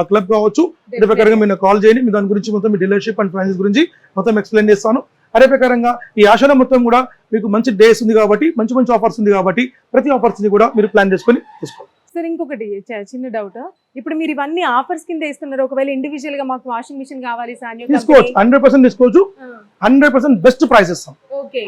క్లబ్ కావచ్చు. అదే ప్రకారంగా మీరు కాల్ చేయండి, మీ దాని గురించి మొత్తం మీ డీలర్షిప్ అండ్ ఫ్రాంచైజ్ గురించి మొత్తం ఎక్స్ప్లెయిన్ చేస్తాను. అదే ప్రకారంగా ఈ ఆషాఢం మొత్తం కూడా మీకు మంచి డేస్ ఉంది కాబట్టి, మంచి ఆఫర్స్ ఉంది కాబట్టి ప్రతి ఆఫర్స్ ని కూడా మీరు ప్లాన్ చేసుకొని తీసుకోండి. సార్ ఇంకొకటి చిన్న డౌట్, ఇప్పుడు మీరు ఇవన్నీ ఆఫర్స్ కింద ఇస్తున్నారు, ఒకవేళ ఇండివిజువల్ గా మాకు వాషింగ్ మిషన్ కావాలి తీసుకోవచ్చు, 100% తీసుకోవచ్చు. 100% బెస్ట్ ప్రైస్ ఇస్తాం,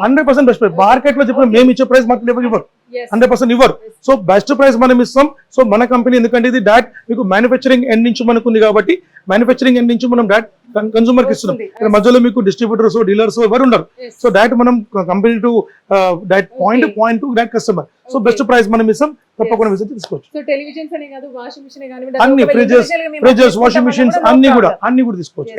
100% బెస్ట్ ప్రైస్. మార్కెట్ లో చెప్పిన మేము ఇచ్చే ప్రైస్ మార్కెట్ ఇవ్వరు, 100% ఇవ్వరు. సో బెస్ట్ ప్రైస్ మనం ఇస్తాం. సో మన కంపెనీ ఎందుకంటే ఇది డైరెక్ట్ మీకు మ్యానుఫ్యాక్చరింగ్ ఎండ్ నుంచి మనకు ఉంది కాబట్టి, మ్యానుఫ్యాక్చరింగ్ ఎండ్ నుంచి మనం డైరెక్ట్ కన్సూమర్ కి ఇస్తున్నాం. ఇక్కడ మధ్యలో మీకు డిస్ట్రిబ్యూటర్స్ డీలర్స్ ఎవరు ఉండరు. సో డైరెక్ట్ మనం company to direct point to direct customer. So best price మనం ఇస్తాం, తప్పకుండా విజిట్ తీసుకోవచ్చు. సో టెలివిజన్స్ అనే కాదు, వాషింగ్ మిషన్ కానివ్వండి, అన్ని ఫ్రిడ్జెస్ వాషింగ్ మిషన్స్ అన్ని కూడా తీసుకోవచ్చు.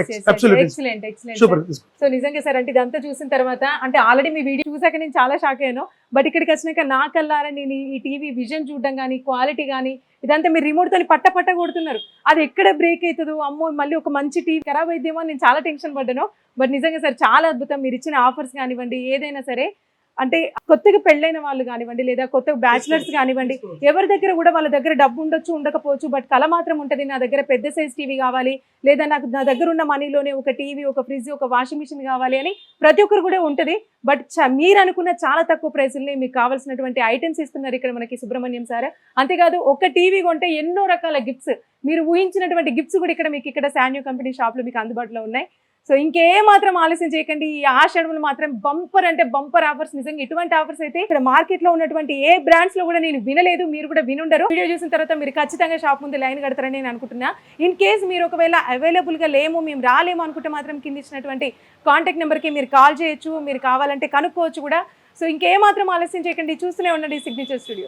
ఎక్సలెంట్. సూపర్. సో నిజంగా సార్ అంటే ఇదంతా చూసిన తర్వాత అంటే ఆల్రెడీ మీ వీడియో చూసాక నేను చాలా షాక్ అయ్యాను. బట్ ఇక్కడికి వచ్చినాక నా కల్లారా నేను ఈ టీవీ విజన్ చూడడం కానీ, క్వాలిటీ కానీ ఇదంతా మీరు రిమోట్ తోని పట్ట కొడుతున్నారు. అది ఎక్కడ బ్రేక్ అవుతుందో, అమ్మో మళ్ళీ ఒక మంచి టీవీ ఖరాబ్ అయిద్దేమో నేను చాలా టెన్షన్ పడ్డాను. బట్ నిజంగా సార్ చాలా అద్భుతం. మీరు ఇచ్చిన ఆఫర్స్ కానివ్వండి, ఏదైనా సరే అంటే కొత్తగా పెళ్ళైన వాళ్ళు కానివ్వండి, లేదా కొత్తగా బ్యాచిలర్స్ కానివ్వండి, ఎవరి దగ్గర కూడా వాళ్ళ దగ్గర డబ్బు ఉండొచ్చు ఉండకపోవచ్చు, బట్ కళ మాత్రం ఉంటుంది. నా దగ్గర పెద్ద సైజ్ టీవీ కావాలి, లేదా నా దగ్గర ఉన్న మనీలోనే ఒక టీవీ, ఒక ఫ్రిడ్జ్, ఒక వాషింగ్ మిషన్ కావాలి అని ప్రతి ఒక్కరు కూడా ఉంటుంది. బట్ మీరు అనుకున్న చాలా తక్కువ ప్రైసుల్ని మీకు కావాల్సినటువంటి ఐటమ్స్ ఇస్తున్నారు ఇక్కడ మనకి సుబ్రహ్మణ్యం సార్. అంతేకాదు ఒక టీవీ కొంటే ఎన్నో రకాల గిఫ్ట్స్, మీరు ఊహించినటువంటి గిఫ్ట్స్ కూడా ఇక్కడ శాన్యూ కంపెనీ షాప్లో మీకు అందుబాటులో ఉన్నాయి. సో ఇంకేమాత్రం ఆలస్యం చేయకండి. ఈ ఆషాఢంలో మాత్రం బంపర్ అంటే బంపర్ ఆఫర్స్. నిజంగా ఇటువంటి ఆఫర్స్ అయితే ఇక్కడ మార్కెట్ లో ఉన్నటువంటి ఏ బ్రాండ్స్ లో కూడా నేను వినలేదు, మీరు కూడా వినుండరు. వీడియో చూసిన తర్వాత మీరు ఖచ్చితంగా షాప్ ముందు లైన్ కడతారని నేను అనుకుంటున్నా. ఇన్ కేస్ మీరు ఒకవేళ అవైలబుల్ గా లేము, మేము రాలేము అనుకుంటే మాత్రం కింద ఇచ్చినటువంటి కాంటాక్ట్ నెంబర్ కి మీరు కాల్ చేయొచ్చు, మీరు కావాలంటే కనుక్కోవచ్చు కూడా. సో ఇంకేమాత్రం ఆలస్యం చేయకండి, చూస్తూనే ఉండండి సిగ్నేచర్ స్టూడియోస్.